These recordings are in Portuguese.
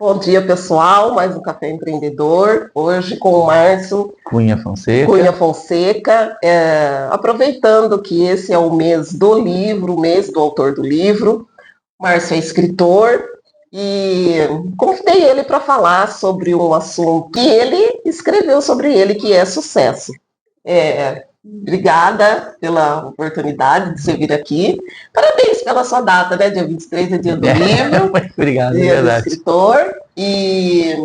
Bom dia, pessoal. Mais um Café Empreendedor. Hoje com o Márcio Cunha Fonseca. Aproveitando que esse é o mês do livro, o mês do autor do livro. O Márcio é escritor e convidei ele para falar sobre um assunto que ele escreveu sobre ele, que é sucesso. Obrigada pela oportunidade de você vir aqui. Parabéns pela sua data, né? Dia 23 é dia do livro. Obrigado, dia é verdade. do escritor. E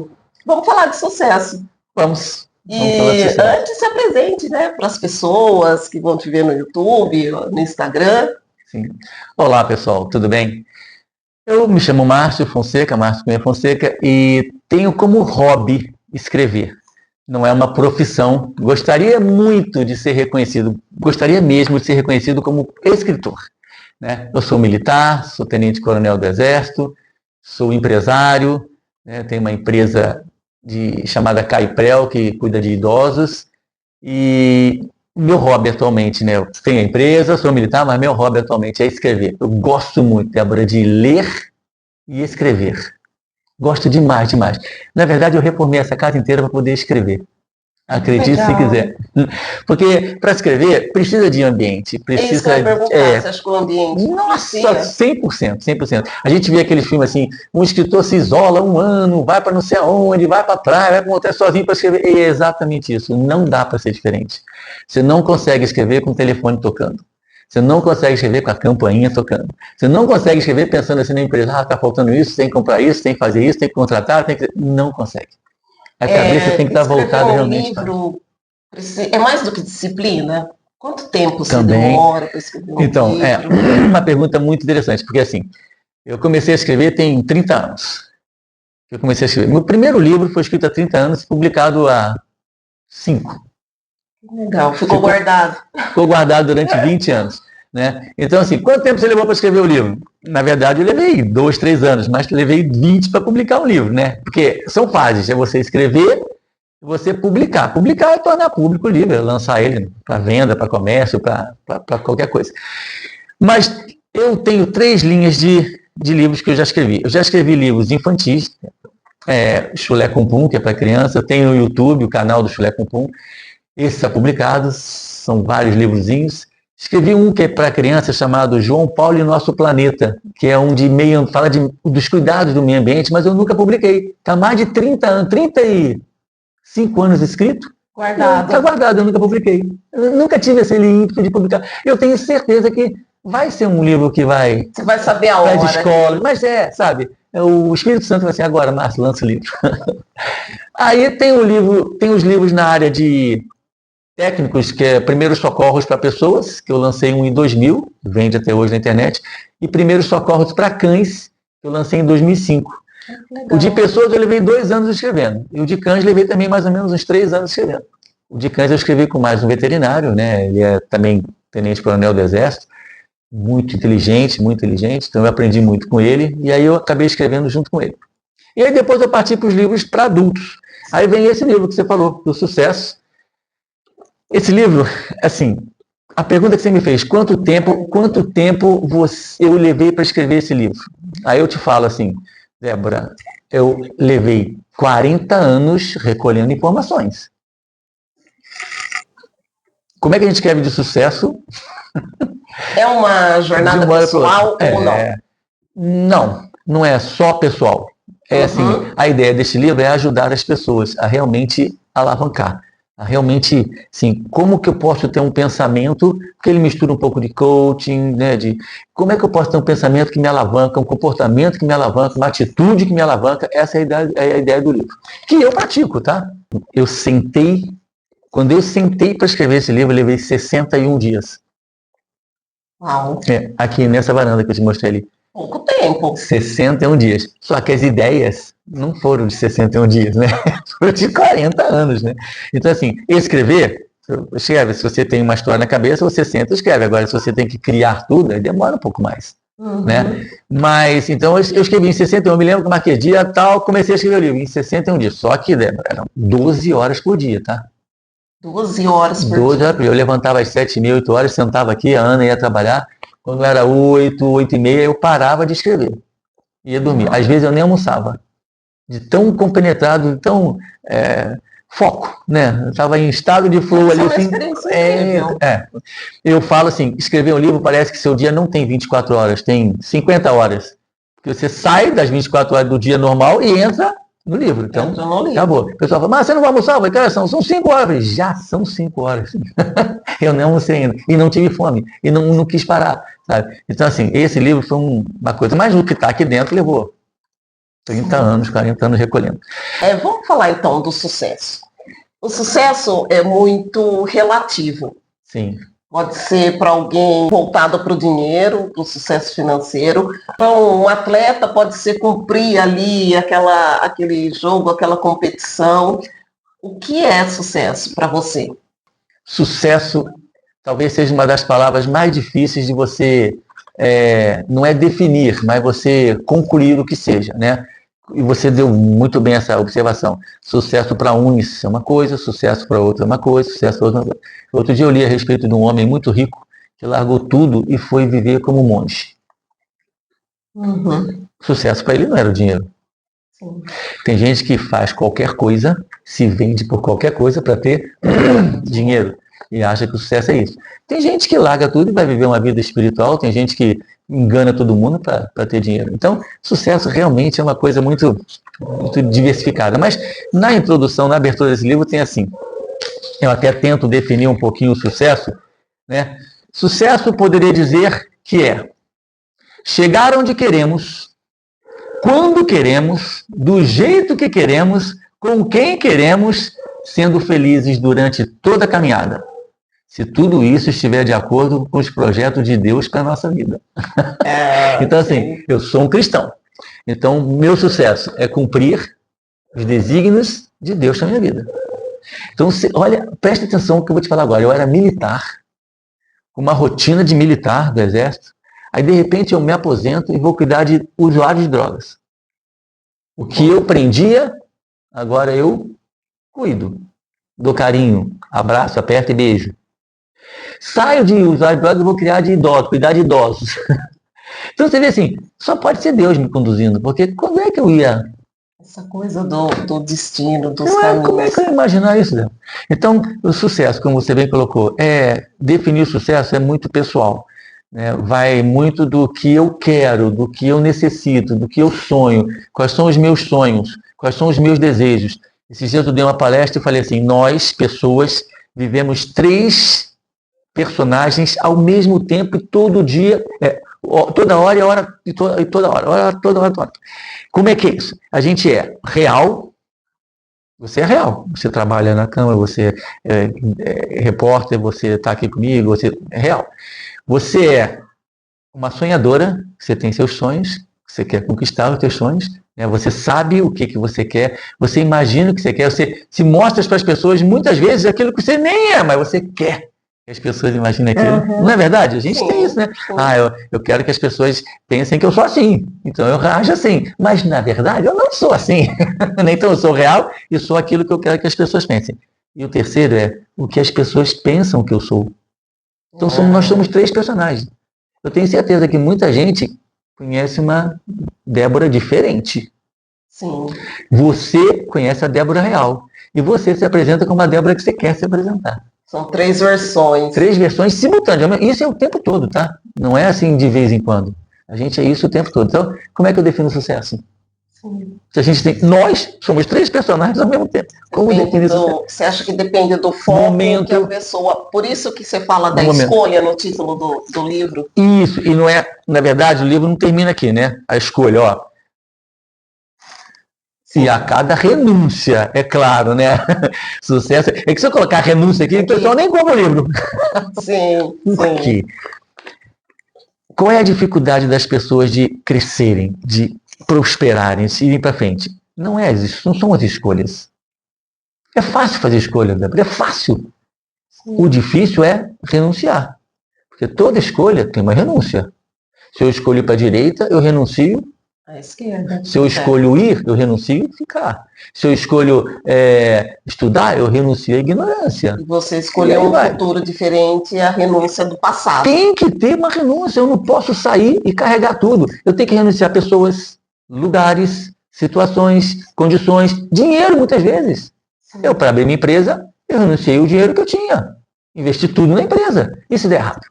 vamos falar de sucesso. Vamos falar de sucesso. Antes se apresente, né? Para as pessoas que vão te ver no YouTube, no Instagram. Sim. Olá, pessoal, tudo bem? Eu me chamo Márcio Fonseca, Márcio Cunha Fonseca, e tenho como hobby escrever. Não é uma profissão. Gostaria muito de ser reconhecido, gostaria mesmo de ser reconhecido como escritor, né? Eu sou militar, sou tenente-coronel do Exército, sou empresário, né? Tenho uma empresa chamada Caiprel, que cuida de idosos, e meu hobby atualmente, né? Eu tenho a empresa, sou militar, mas meu hobby atualmente é escrever. Eu gosto muito, Débora, de ler e escrever. Gosto demais, demais. Na verdade, eu reformei essa casa inteira para poder escrever. Acredite se quiser. Porque para escrever, precisa de ambiente. Precisa, isso que eu ia perguntar, você acha que o ambiente... Nossa, 100%, 100%. A gente vê aquele filme assim, um escritor se isola um ano, vai para não sei aonde, vai para a praia, vai para um hotel sozinho para escrever. É exatamente isso. Não dá para ser diferente. Você não consegue escrever com o telefone tocando. Você não consegue escrever com a campainha tocando. Você não consegue escrever pensando assim na empresa, está faltando isso, tem que comprar isso, tem que fazer isso, tem que contratar, tem que... Não consegue. A cabeça tem que estar voltada realmente. Livro é mais do que disciplina? Quanto tempo você demora para escrever um livro? Então, é uma pergunta muito interessante, porque assim, eu comecei a escrever tem 30 anos. Eu comecei a escrever. Meu primeiro livro foi escrito há 30 anos e publicado há 5. Legal, ficou guardado. Ficou guardado durante 20 anos. Né? Então, assim, quanto tempo você levou para escrever o livro? Na verdade, eu levei 2, 3 anos, mas levei 20 para publicar um livro, né? Porque são fases, é você escrever e você publicar. Publicar é tornar público o livro, é lançar ele para venda, para comércio, para qualquer coisa. Mas eu tenho 3 linhas de livros que eu já escrevi. Eu já escrevi livros infantis, Chulé com Pum, que é para criança. Eu tenho no YouTube o canal do Chulé com Pum. Esses são publicados, são vários livrozinhos. Escrevi um que é para criança chamado João Paulo e Nosso Planeta, que é um fala dos cuidados do meio ambiente, mas eu nunca publiquei. Está mais de 35 anos escrito. Guardado. Está guardado, eu nunca publiquei. Eu nunca tive esse ímpeto de publicar. Eu tenho certeza que vai ser um livro que vai... Você vai saber a hora. De escola, mas sabe? O Espírito Santo vai ser agora, Márcio, lança o livro. Aí tem os livros na área de técnicos, que é Primeiros Socorros para Pessoas, que eu lancei um em 2000, vende até hoje na internet, e Primeiros Socorros para Cães, que eu lancei em 2005. O de pessoas eu levei 2 anos escrevendo, e o de cães levei também mais ou menos uns 3 anos escrevendo. O de cães eu escrevi com mais um veterinário, né? Ele é também tenente-coronel do Exército, muito inteligente, então eu aprendi muito com ele, e aí eu acabei escrevendo junto com ele. E aí depois eu parti para os livros para adultos. Aí vem esse livro que você falou, do sucesso. Esse livro, assim, a pergunta que você me fez, quanto tempo eu levei para escrever esse livro? Aí eu te falo assim, Débora, eu levei 40 anos recolhendo informações. Como é que a gente escreve de sucesso? É uma jornada pessoal ou não? Não é só pessoal. Assim, a ideia desse livro é ajudar as pessoas a realmente alavancar. Realmente, sim, como que eu posso ter um pensamento, que ele mistura um pouco de coaching, né, como é que eu posso ter um pensamento que me alavanca, um comportamento que me alavanca, uma atitude que me alavanca. Essa é a ideia do livro, que eu pratico, tá? Quando eu sentei para escrever esse livro, eu levei 61 dias. Uau. Aqui nessa varanda que eu te mostrei ali. Pouco tempo. 61 dias. Só que as ideias não foram de 61 dias, né? Foram de 40 anos, né? Então, assim, escrever, escreve. Se você tem uma história na cabeça, você senta e escreve. Agora, se você tem que criar tudo, aí demora um pouco mais. Né? Mas, então, eu escrevi em 61. Eu me lembro que eu marquei dia tal, comecei a escrever o livro em 61 dias. Só que, Débora, eram 12 horas por dia, tá? 12 horas por dia. Eu levantava às 7h30, 8 horas, sentava aqui, a Ana ia trabalhar. Quando era 8h30, eu parava de escrever. Ia dormir. Às vezes eu nem almoçava. de tão compenetrado, de tão foco, né? Eu estava em estado de flow ali, assim. Eu falo assim, escrever um livro parece que seu dia não tem 24 horas, tem 50 horas. Porque você sai das 24 horas do dia normal e entra no livro. Então, acabou. O pessoal fala, mas você não vai almoçar? Eu falei, são 5 horas. Eu falei, já são 5 horas. Eu não almocei ainda. E não tive fome. E não quis parar. Sabe? Então, assim, esse livro foi uma coisa. Mas o que está aqui dentro levou 30 anos, 40 anos recolhendo. Vamos falar, então, do sucesso. O sucesso é muito relativo. Sim. Pode ser para alguém voltado para o dinheiro, para o sucesso financeiro. Para um atleta, pode ser cumprir ali aquele jogo, aquela competição. O que é sucesso para você? Sucesso talvez seja uma das palavras mais difíceis de você, não é definir, mas você concluir o que seja, né? E você deu muito bem essa observação. Sucesso para uns é uma coisa, sucesso para outro é uma coisa, sucesso para outro é uma coisa. Outro dia eu li a respeito de um homem muito rico que largou tudo e foi viver como monge. Uhum. Sucesso para ele não era o dinheiro. Sim. Tem gente que faz qualquer coisa, se vende por qualquer coisa para ter dinheiro e acha que o sucesso é isso. Tem gente que larga tudo e vai viver uma vida espiritual, tem gente que engana todo mundo para ter dinheiro. Então, sucesso realmente é uma coisa muito, muito diversificada. Mas na introdução, na abertura desse livro, tem assim, eu até tento definir um pouquinho o sucesso, né? Sucesso poderia dizer que é chegar onde queremos, quando queremos, do jeito que queremos, com quem queremos, sendo felizes durante toda a caminhada. Se tudo isso estiver de acordo com os projetos de Deus para a nossa vida. Então, assim, eu sou um cristão. Então, meu sucesso é cumprir os desígnios de Deus na minha vida. Então, olha, preste atenção no que eu vou te falar agora. Eu era militar, com uma rotina de militar do Exército. Aí, de repente, eu me aposento e vou cuidar de usuários de drogas. O que eu prendia, agora eu cuido. Dou carinho, abraço, aperto e beijo. Saio de usuário de drogas e vou cuidar de idosos. Então você vê assim, só pode ser Deus me conduzindo, porque quando é que eu ia? Essa coisa do destino, dos caminhos. Como é que eu ia imaginar isso, Deus? Então, o sucesso, como você bem colocou, definir o sucesso é muito pessoal. Né? Vai muito do que eu quero, do que eu necessito, do que eu sonho, quais são os meus sonhos, quais são os meus desejos. Esses dias eu dei uma palestra e falei assim, nós, pessoas, vivemos 3 personagens ao mesmo tempo e todo dia, toda hora e toda hora. Como é que é isso? A gente é real, você é real, você trabalha na Câmara, você é repórter, você está aqui comigo, você é real. Você é uma sonhadora, você tem seus sonhos, você quer conquistar os seus sonhos, né? Você sabe o que você quer, você imagina o que você quer, você se mostra para as pessoas muitas vezes aquilo que você nem é, mas você quer que as pessoas imaginem aquilo. Uhum. Não é verdade? A gente tem isso, né? Eu quero que as pessoas pensem que eu sou assim, então eu ajo assim. Mas, na verdade, eu não sou assim. Então, eu sou real e sou aquilo que eu quero que as pessoas pensem. E o terceiro é o que as pessoas pensam que eu sou. Então, nós somos 3 personagens. Eu tenho certeza que muita gente conhece uma Débora diferente. Sim. Você conhece a Débora real. E você se apresenta como a Débora que você quer se apresentar. São 3 versões. 3 versões simultâneas. Isso é o tempo todo, tá? Não é assim de vez em quando. A gente é isso o tempo todo. Então, como é que eu defino sucesso? Sim. Se a gente tem... Nós somos 3 personagens ao mesmo tempo. Como definir sucesso? Você acha que depende do foco que a pessoa... Por isso que você fala da escolha no título do livro? Isso. E não é... Na verdade, o livro não termina aqui, né? A escolha, ó. E a cada renúncia, é claro, né? Sucesso. É que se eu colocar renúncia aqui, o pessoal nem compra o livro. Sim, Por quê? Qual é a dificuldade das pessoas de crescerem, de prosperarem, de irem para frente? Não são as escolhas. É fácil fazer escolha, Débora, é fácil. Sim. O difícil é renunciar. Porque toda escolha tem uma renúncia. Se eu escolho para a direita, eu renuncio à esquerda. Se eu escolho ir, eu renuncio a ficar. Se eu escolho estudar, eu renuncio à ignorância. E você escolheu um futuro diferente, a renúncia do passado. Tem que ter uma renúncia. Eu não posso sair e carregar tudo. Eu tenho que renunciar a pessoas, lugares, situações, condições, dinheiro muitas vezes. Eu, para abrir minha empresa, eu renunciei o dinheiro que eu tinha. Investi tudo na empresa. E se der errado?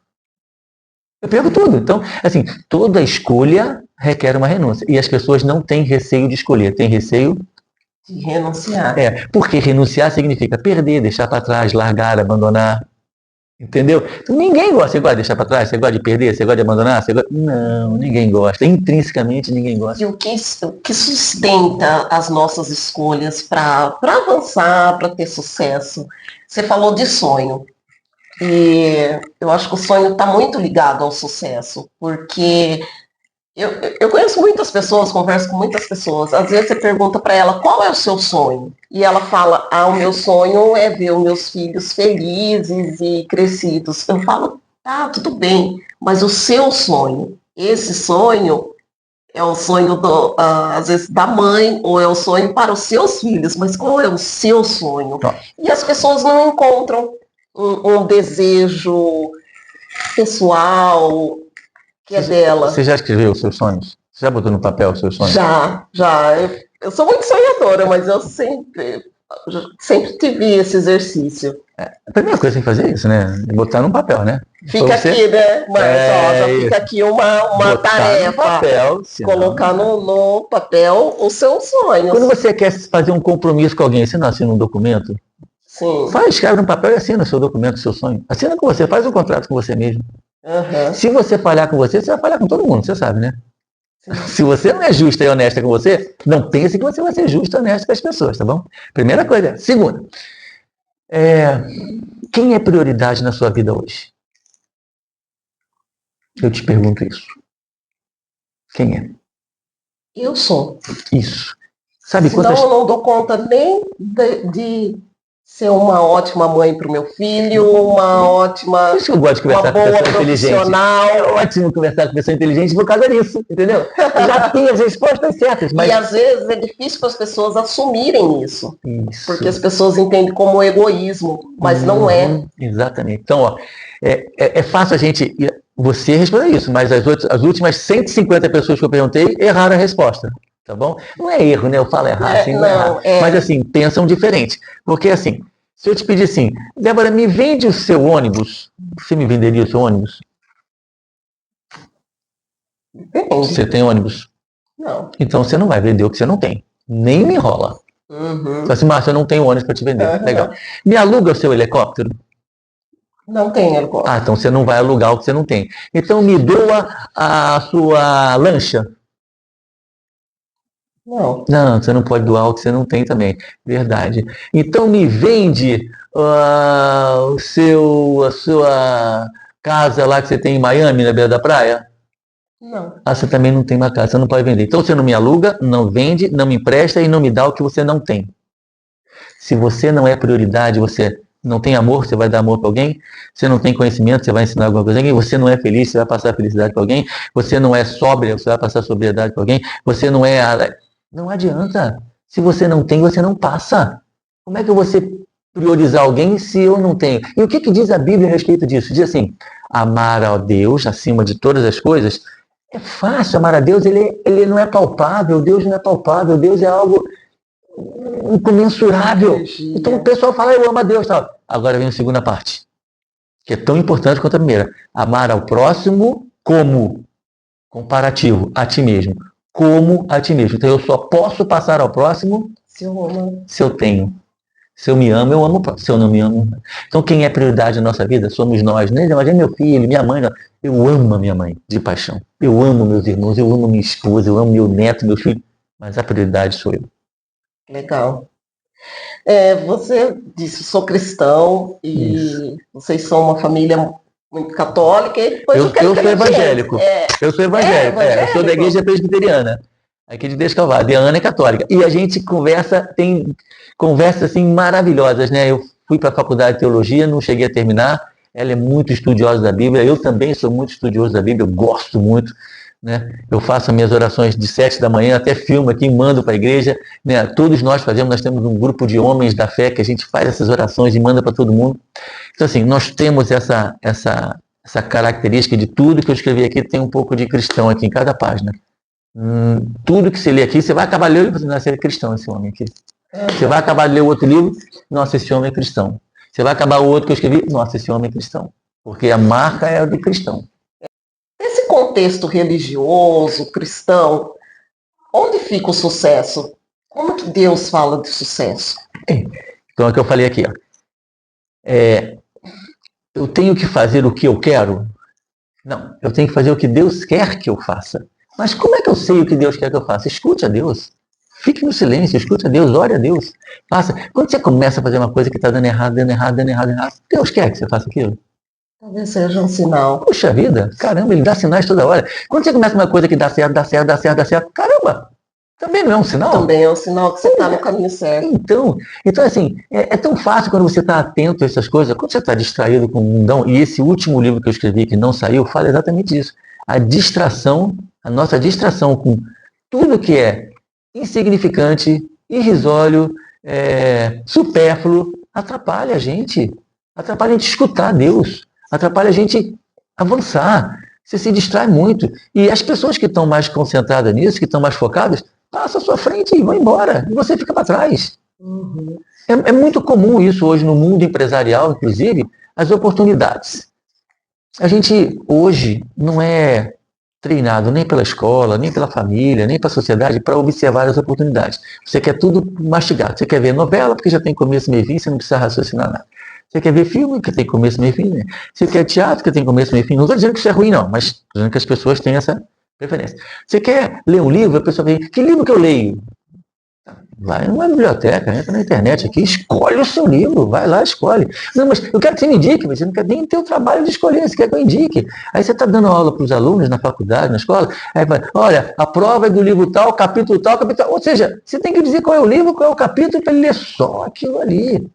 Eu perco tudo. Então, assim, toda escolha requer uma renúncia. E as pessoas não têm receio de escolher, têm receio de renunciar. Porque renunciar significa perder, deixar para trás, largar, abandonar. Entendeu? Então, ninguém gosta. Você gosta de deixar para trás? Você gosta de perder? Você gosta de abandonar? Não, ninguém gosta. Intrinsecamente, ninguém gosta. E o que sustenta as nossas escolhas para avançar, para ter sucesso? Você falou de sonho. E eu acho que o sonho está muito ligado ao sucesso, porque eu conheço muitas pessoas, converso com muitas pessoas. Às vezes você pergunta para ela qual é o seu sonho. E ela fala, o meu sonho é ver os meus filhos felizes e crescidos. Eu falo, tudo bem, mas o seu sonho, esse sonho é o sonho, às vezes, da mãe, ou é o sonho para os seus filhos, mas qual é o seu sonho? E as pessoas não encontram um desejo pessoal que é dela. Você já escreveu os seus sonhos? Você já botou no papel os seus sonhos? Já. Eu sou muito sonhadora, mas eu sempre tive esse exercício. A primeira coisa que tem que fazer é isso, né? Botar no papel, né? Fica aqui, né? Mas já fica aqui uma tarefa. No papel, colocar no papel os seus sonhos. Quando você quer fazer um compromisso com alguém, você não assina um documento? Sim. Escreve no papel e assina o seu documento, o seu sonho. Assina com você, faz um contrato com você mesmo. Uhum. Se você falhar com você vai falhar com todo mundo, você sabe, né? Sim. Se você não é justa e honesta com você, não pense que você vai ser justa e honesta com as pessoas, tá bom? Primeira coisa. Segunda, quem é prioridade na sua vida hoje? Eu te pergunto isso. Quem é? Eu sou. Isso. Sabe Senão eu não dou conta nem de ser uma ótima mãe para o meu filho, uma ótima. Por isso que eu gosto de conversar com pessoa inteligente. É ótimo conversar com pessoa inteligente por causa disso, entendeu? Eu já tenho as respostas certas. Mas... E às vezes é difícil para as pessoas assumirem isso. Porque as pessoas entendem como egoísmo, mas não é. Exatamente. Então, ó, é fácil a gente. Você responder isso, mas as últimas 150 pessoas que eu perguntei erraram a resposta. Tá bom? Não é erro, né? Eu falo errado, assim, não é errado. Mas assim, pensam diferente. Porque assim, se eu te pedir assim, Débora, me vende o seu ônibus, você me venderia o seu ônibus? Você tem ônibus? Não. Então você não vai vender o que você não tem. Nem me enrola. Então assim, Márcio, eu não tenho ônibus para te vender. Legal. Me aluga o seu helicóptero? Não tem helicóptero. Então você não vai alugar o que você não tem. Então me doa a sua lancha? Não, você não pode doar o que você não tem também. Verdade. Então me vende a sua casa lá que você tem em Miami, na beira da praia? Não. Você também não tem uma casa, você não pode vender. Então você não me aluga, não vende, não me empresta e não me dá o que você não tem. Se você não é prioridade, você não tem amor, você vai dar amor para alguém? Você não tem conhecimento, você vai ensinar alguma coisa a alguém? Você não é feliz, você vai passar felicidade para alguém? Você não é sóbria, você vai passar sobriedade para alguém? Você não é... Não adianta. Se você não tem, você não passa. Como é que eu vou priorizar alguém se eu não tenho? E o que diz a Bíblia a respeito disso? Diz assim, amar a Deus acima de todas as coisas. É fácil amar a Deus, ele não é palpável, Deus não é palpável, Deus é algo incomensurável. Então o pessoal fala, eu amo a Deus. Tal. Agora vem a segunda parte, que é tão importante quanto a primeira. Amar ao próximo como comparativo, a ti mesmo. Como a ti mesmo. Então eu só posso passar ao próximo se eu tenho. Se eu me amo, eu amo o próximo. Se eu não me amo. Então quem é prioridade na nossa vida somos nós. Né? Mas é meu filho, minha mãe. Não. Eu amo a minha mãe de paixão. Eu amo meus irmãos, eu amo minha esposa, eu amo meu neto, meus filhos. Mas a prioridade sou eu. Legal. Você disse, sou cristão e vocês são uma família muito católica. E depois eu sou evangélico. Eu sou evangélico. Eu sou da igreja presbiteriana, aqui de Descalvado. E a Ana é católica. E a gente tem conversas assim maravilhosas, né? Eu fui para a faculdade de teologia, não cheguei a terminar. Ela é muito estudiosa da Bíblia. Eu também sou muito estudioso da Bíblia. Eu gosto muito. Né? Eu faço as minhas orações de 7 da manhã, até filmo aqui, mando para a igreja. Né? Todos nós temos um grupo de homens da fé que a gente faz essas orações e manda para todo mundo. Então, assim, nós temos essa característica de tudo que eu escrevi aqui, tem um pouco de cristão aqui em cada página. Tudo que você lê aqui, você vai acabar lendo e você não, esse é cristão, esse homem aqui. Você vai acabar de ler outro livro, nossa, esse homem é cristão. Você vai acabar o outro que eu escrevi, nossa, esse homem é cristão. Porque a marca é de cristão. Nesse contexto religioso, cristão, onde fica o sucesso? Como que Deus fala de sucesso? Então é o que eu falei aqui. Ó. Eu tenho que fazer o que eu quero? Não, eu tenho que fazer o que Deus quer que eu faça. Mas como é que eu sei o que Deus quer que eu faça? Escute a Deus. Fique no silêncio, escute a Deus, ore a Deus. Faça. Quando você começa a fazer uma coisa que está dando errado, Deus quer que você faça aquilo. Talvez seja um sinal. Puxa vida, caramba, ele dá sinais toda hora. Quando você começa uma coisa que dá certo, caramba, também não é um sinal? Também é um sinal que você está no caminho certo. Então assim, é tão fácil quando você está atento a essas coisas, quando você está distraído com o mundão, e esse último livro que eu escrevi, que não saiu, fala exatamente isso. A nossa distração com tudo que é insignificante, irrisório, supérfluo, atrapalha a gente escutar Deus, atrapalha a gente avançar. Você se distrai muito. E as pessoas que estão mais concentradas nisso, que estão mais focadas, passam à sua frente e vão embora. E você fica para trás. Uhum. É muito comum isso hoje no mundo empresarial, inclusive, as oportunidades. A gente hoje não é treinado nem pela escola, nem pela família, nem pela sociedade para observar as oportunidades. Você quer tudo mastigado. Você quer ver novela porque já tem começo, meio e fim, você não precisa raciocinar nada. Você quer ver filme que tem começo, meio e fim, né? Você quer teatro que tem começo, meio e fim. Não estou dizendo que isso é ruim, não, mas estou dizendo que as pessoas têm essa preferência. Você quer ler um livro, a pessoa vem, que livro que eu leio? Vai numa biblioteca, entra na internet aqui, escolhe o seu livro, vai lá, escolhe. Não, mas eu quero que você me indique, mas você não quer nem ter o trabalho de escolher, você quer que eu indique. Aí você está dando aula para os alunos na faculdade, na escola, aí vai, olha, a prova é do livro tal, capítulo tal, capítulo tal. Ou seja, você tem que dizer qual é o livro, qual é o capítulo, para ele ler só aquilo ali.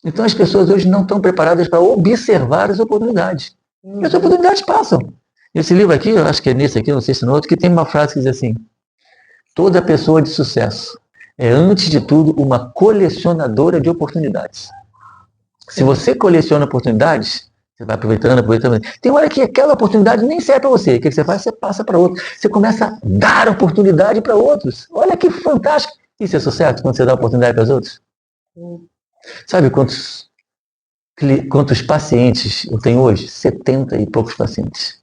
Então as pessoas hoje não estão preparadas para observar as oportunidades. E as oportunidades passam. Esse livro aqui, eu acho que é nesse aqui, não sei se no outro, que tem uma frase que diz assim: toda pessoa de sucesso é, antes de tudo, uma colecionadora de oportunidades. Se você coleciona oportunidades, você vai aproveitando. Tem hora que aquela oportunidade nem serve para você. O que você faz? Você passa para outro. Você começa a dar oportunidade para outros. Olha que fantástico. Isso é sucesso quando você dá oportunidade para os outros? Sabe quantos pacientes eu tenho hoje? 70 e poucos pacientes.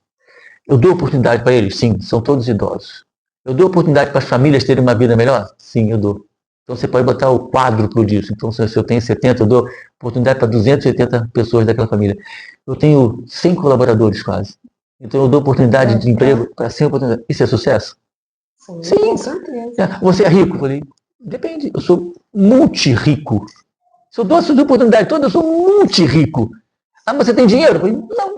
Eu dou oportunidade para eles? Sim, são todos idosos. Eu dou oportunidade para as famílias terem uma vida melhor? Sim, eu dou. Então você pode botar o quádruplo disso. Então se eu tenho 70, eu dou oportunidade para 280 pessoas daquela família. Eu tenho 100 colaboradores quase. Então eu dou oportunidade de emprego para 100 oportunidades. Isso é sucesso? Sim, com certeza. Você é rico? Eu falei, depende. Eu sou multi-rico. Se eu dou essa oportunidade toda, eu sou multi-rico. Ah, mas você tem dinheiro? Eu falei, não.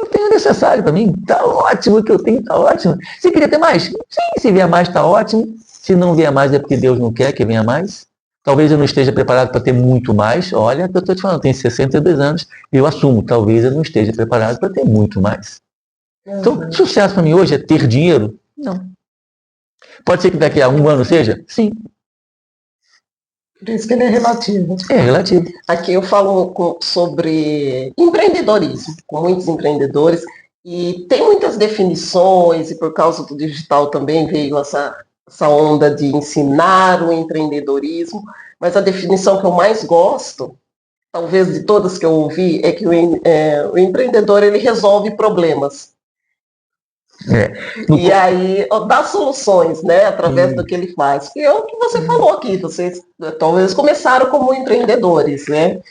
Eu tenho o necessário para mim. Está ótimo o que eu tenho, está ótimo. Você queria ter mais? Sim, se vier mais, está ótimo. Se não vier mais, é porque Deus não quer que venha mais. Talvez eu não esteja preparado para ter muito mais. Olha, eu estou te falando, eu tenho 62 anos e eu assumo, talvez eu não esteja preparado para ter muito mais. Então, sucesso para mim hoje é ter dinheiro? Não. Pode ser que daqui a um ano seja? Sim. Por isso que ele é relativo. É relativo. Aqui eu falo sobre empreendedorismo, com muitos empreendedores, e tem muitas definições, e por causa do digital também veio essa onda de ensinar o empreendedorismo, mas a definição que eu mais gosto, talvez de todas que eu ouvi, é que o empreendedor ele resolve problemas. E aí dá soluções, né, através do que ele faz. E é o que você falou aqui, vocês talvez começaram como empreendedores, né?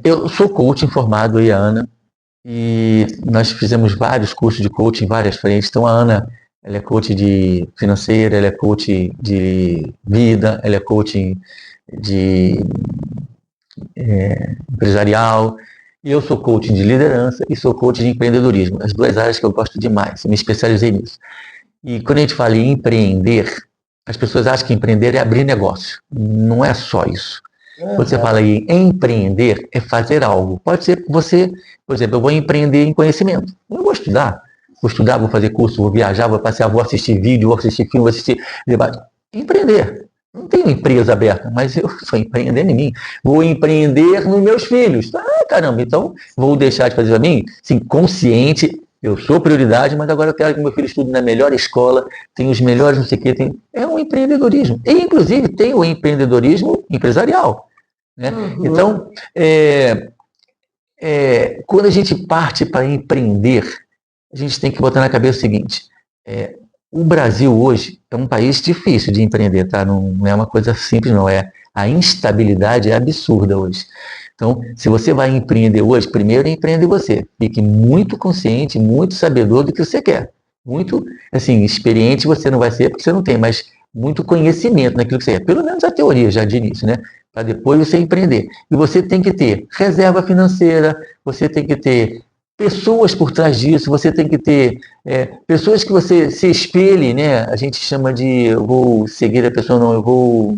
Eu sou coaching formado aí, a Ana, e nós fizemos vários cursos de coaching em várias frentes. Então a Ana, ela é coach de financeira, ela é coach de vida, ela é coaching de empresarial. E eu sou coaching de liderança e sou coaching de empreendedorismo. As duas áreas que eu gosto demais, me especializei nisso. E quando a gente fala em empreender, as pessoas acham que empreender é abrir negócio. Não é só isso. Quando você fala em empreender, é fazer algo. Pode ser que você, por exemplo, eu vou empreender em conhecimento. Eu vou estudar, vou fazer curso, vou viajar, vou passear, vou assistir vídeo, vou assistir filme, vou assistir debate. Empreender. Não tenho empresa aberta, mas eu estou empreendendo em mim. Vou empreender nos meus filhos. Ah, caramba, então vou deixar de fazer para mim? Sim, consciente, Eu sou prioridade, mas agora eu quero que meu filho estude na melhor escola, tem os melhores não sei o quê. É um empreendedorismo. E, inclusive, tem o empreendedorismo empresarial, né? Então, quando a gente parte para empreender, a gente tem que botar na cabeça o seguinte, o Brasil hoje é um país difícil de empreender, tá? Não é uma coisa simples, não. A instabilidade é absurda hoje. Então, se você vai empreender hoje, primeiro empreende você. Fique muito consciente, muito sabedor do que você quer. Muito, assim, experiente você não vai ser porque você não tem, mas muito conhecimento naquilo que você quer. Pelo menos a teoria já de início, né? Para depois você empreender. E você tem que ter reserva financeira, você tem que ter pessoas por trás disso, você tem que ter pessoas que você se espelhe, né? A gente chama de, eu vou seguir a pessoa, não, eu vou...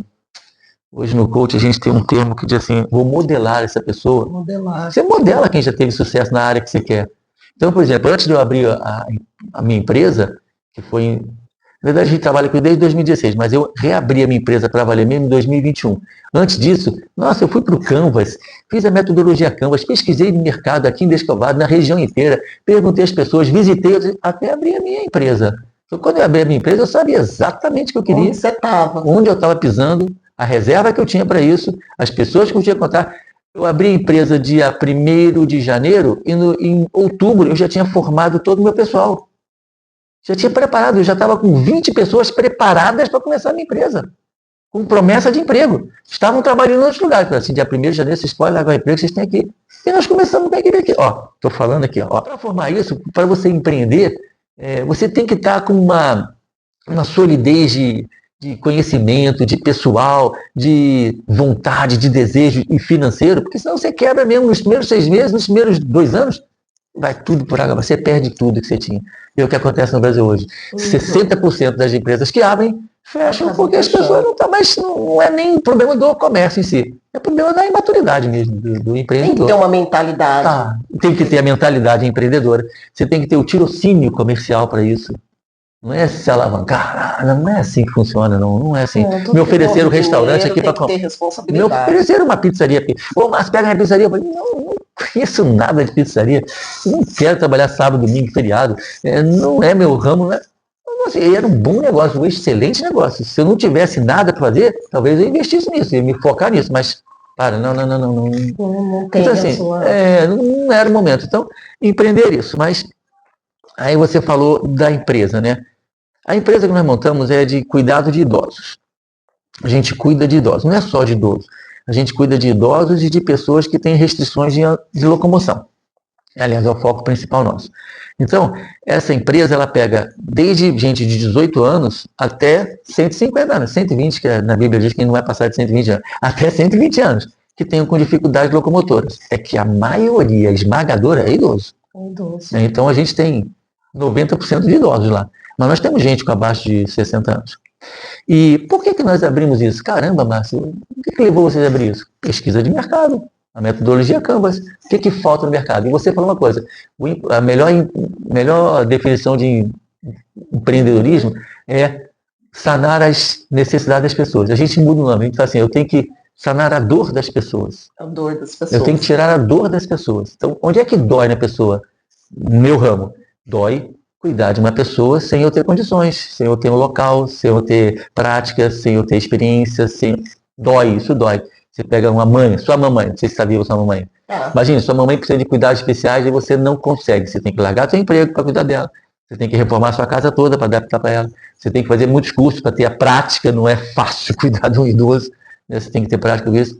Hoje no coach a gente tem um termo que diz assim, vou modelar essa pessoa. Modelar. Você modela quem já teve sucesso na área que você quer. Então, por exemplo, antes de eu abrir a minha empresa, que foi... Na verdade, a gente trabalha com isso desde 2016, mas eu reabri a minha empresa para valer mesmo em 2021. Antes disso, nossa, eu fui para o Canvas, fiz a metodologia Canvas, pesquisei no mercado aqui em Descovado, na região inteira, perguntei às pessoas, visitei, até abrir a minha empresa. Então, quando eu abri a minha empresa, eu sabia exatamente o que eu queria. Onde você estava. Onde eu estava pisando, a reserva que eu tinha para isso, as pessoas que eu tinha que contar. Eu abri a empresa dia 1º de janeiro e em outubro eu já tinha formado todo o meu pessoal. Já tinha preparado, eu já estava com 20 pessoas preparadas para começar a minha empresa, com promessa de emprego. Estavam trabalhando em outros lugares. Assim, dia 1º de janeiro, vocês podem largar o emprego, vocês têm aqui. E nós começamos com a equipe aqui. Estou falando aqui. Para formar isso, para você empreender, você tem que estar com uma solidez de conhecimento, de pessoal, de vontade, de desejo e financeiro, porque senão você quebra mesmo nos primeiros 6 meses, nos primeiros 2 anos, vai tudo por água, você perde tudo que você tinha. E é o que acontece no Brasil hoje. 60% das empresas que abrem, fecham porque as pessoas não estão mais, não é nem problema do comércio em si, é problema da imaturidade mesmo, do empreendedor. Tem que ter uma mentalidade. Tem que ter a mentalidade empreendedora, você tem que ter o tirocínio comercial para isso. Não é se alavancar, não é assim que funciona, não é assim. Me ofereceram um restaurante aqui para comer. Me ofereceram uma pizzaria aqui. Ô, mas pega minha pizzaria. Eu falei, não conheço nada de pizzaria. Eu não quero trabalhar sábado, domingo, feriado. Não é meu ramo, não é. Assim, era um bom negócio, um excelente negócio. Se eu não tivesse nada para fazer, talvez eu investisse nisso, ia me focar nisso, mas não. Não tem então, assim, não era o momento. Então, empreender isso, mas aí você falou da empresa, né? A empresa que nós montamos é de cuidado de idosos. A gente cuida de idosos, não é só de idosos. A gente cuida de idosos e de pessoas que têm restrições de locomoção. Aliás, é o foco principal nosso. Então, essa empresa, ela pega desde gente de 18 anos até 150 anos, 120, que na Bíblia diz que não vai passar de 120 anos, até 120 anos, que tenham com dificuldades locomotoras. É que a maioria esmagadora é idoso. Então, a gente tem 90% de idosos lá. Mas nós temos gente com abaixo de 60 anos. E por que nós abrimos isso? Caramba, Márcio, o que levou vocês a abrir isso? Pesquisa de mercado, a metodologia Canvas. O que falta no mercado? E você falou uma coisa, a melhor definição de empreendedorismo é sanar as necessidades das pessoas. A gente muda o nome, a gente fala assim, eu tenho que sanar a dor das pessoas. A dor das pessoas. Eu tenho que tirar a dor das pessoas. Então, onde é que dói na pessoa? No meu ramo. Dói cuidar de uma pessoa sem eu ter condições, sem eu ter um local, sem eu ter prática, sem eu ter experiência, isso dói. Você pega uma mãe, sua mamãe, não sei se sabia sua mamãe. Imagina, sua mamãe precisa de cuidados especiais e você não consegue. Você tem que largar seu emprego para cuidar dela. Você tem que reformar sua casa toda para adaptar para ela. Você tem que fazer muitos cursos para ter a prática, não é fácil cuidar de um idoso. Né? Você tem que ter prática com isso.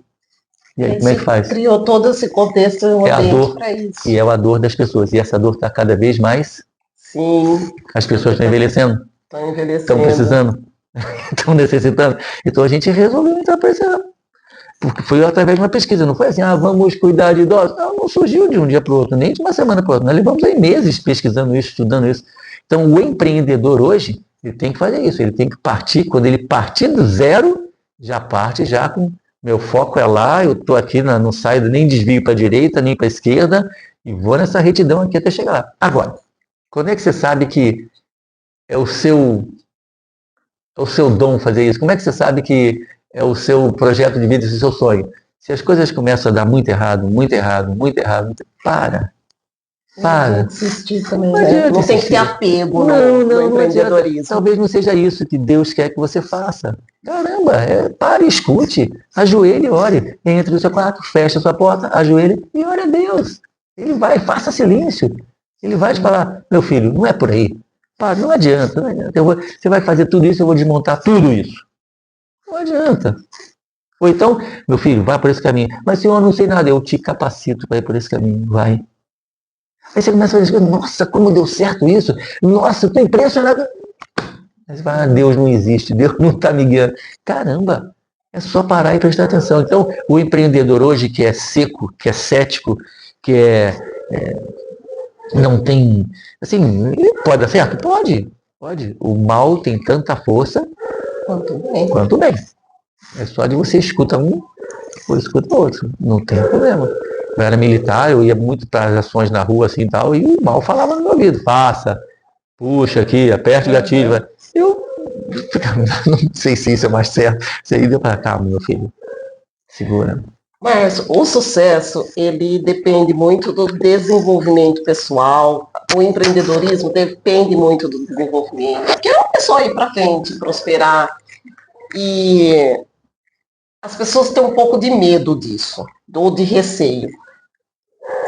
E aí, como é que faz? Criou todo esse contexto para isso. E é a dor das pessoas. E essa dor está cada vez mais... Sim. As pessoas estão envelhecendo. Estão precisando. Estão necessitando. Então a gente resolveu entrar para esse ano. Porque foi através de uma pesquisa. Não foi assim, vamos cuidar de idosos. Não surgiu de um dia para o outro, nem de uma semana para o outro. Nós levamos aí meses pesquisando isso, estudando isso. Então o empreendedor hoje, ele tem que fazer isso. Ele tem que partir, quando ele partir do zero, já parte já com... Meu foco é lá, eu estou aqui, não saio, nem desvio para a direita, nem para a esquerda, e vou nessa retidão aqui até chegar lá. Agora, quando é que você sabe que é o seu dom fazer isso? Como é que você sabe que é o seu projeto de vida, esse seu sonho? Se as coisas começam a dar muito errado, para. Para. Insistir também, Não né? adianta Não tem que insistir. ter apego Não, no não adianta. empreendedorismo. Talvez não seja isso que Deus quer que você faça. Caramba, pare, escute, ajoelhe e ore. Entre no seu quarto, feche a sua porta, ajoelhe e ore a Deus. Ele vai, faça silêncio. Ele vai te falar, meu filho, não é por aí. Para, não adianta, não adianta. Você vai fazer tudo isso, eu vou desmontar tudo isso. Não adianta. Ou então, meu filho, vai por esse caminho. Mas, senhor, eu não sei nada, eu te capacito para ir por esse caminho. Vai. Aí você começa a dizer, nossa, como deu certo isso? Nossa, eu estou impressionado. Aí você fala, Deus não existe, Deus não está me guiando. Caramba, é só parar e prestar atenção. Então, o empreendedor hoje que é seco, que é cético, que não tem... Assim, ele pode dar certo? Pode. Pode. O mal tem tanta força quanto bem. É só de você escuta um, ou escuta outro. Não tem problema. Eu era militar, eu ia muito para as ações na rua assim e tal, e o mal falava no meu ouvido. Faça, puxa aqui, aperte o gatilho. Eu não sei se isso é mais certo. Você ia para cá, meu filho. Segura. Mas o sucesso, ele depende muito do desenvolvimento pessoal. O empreendedorismo depende muito do desenvolvimento. Porque é uma pessoa ir para frente, prosperar. E as pessoas têm um pouco de medo disso, ou de receio.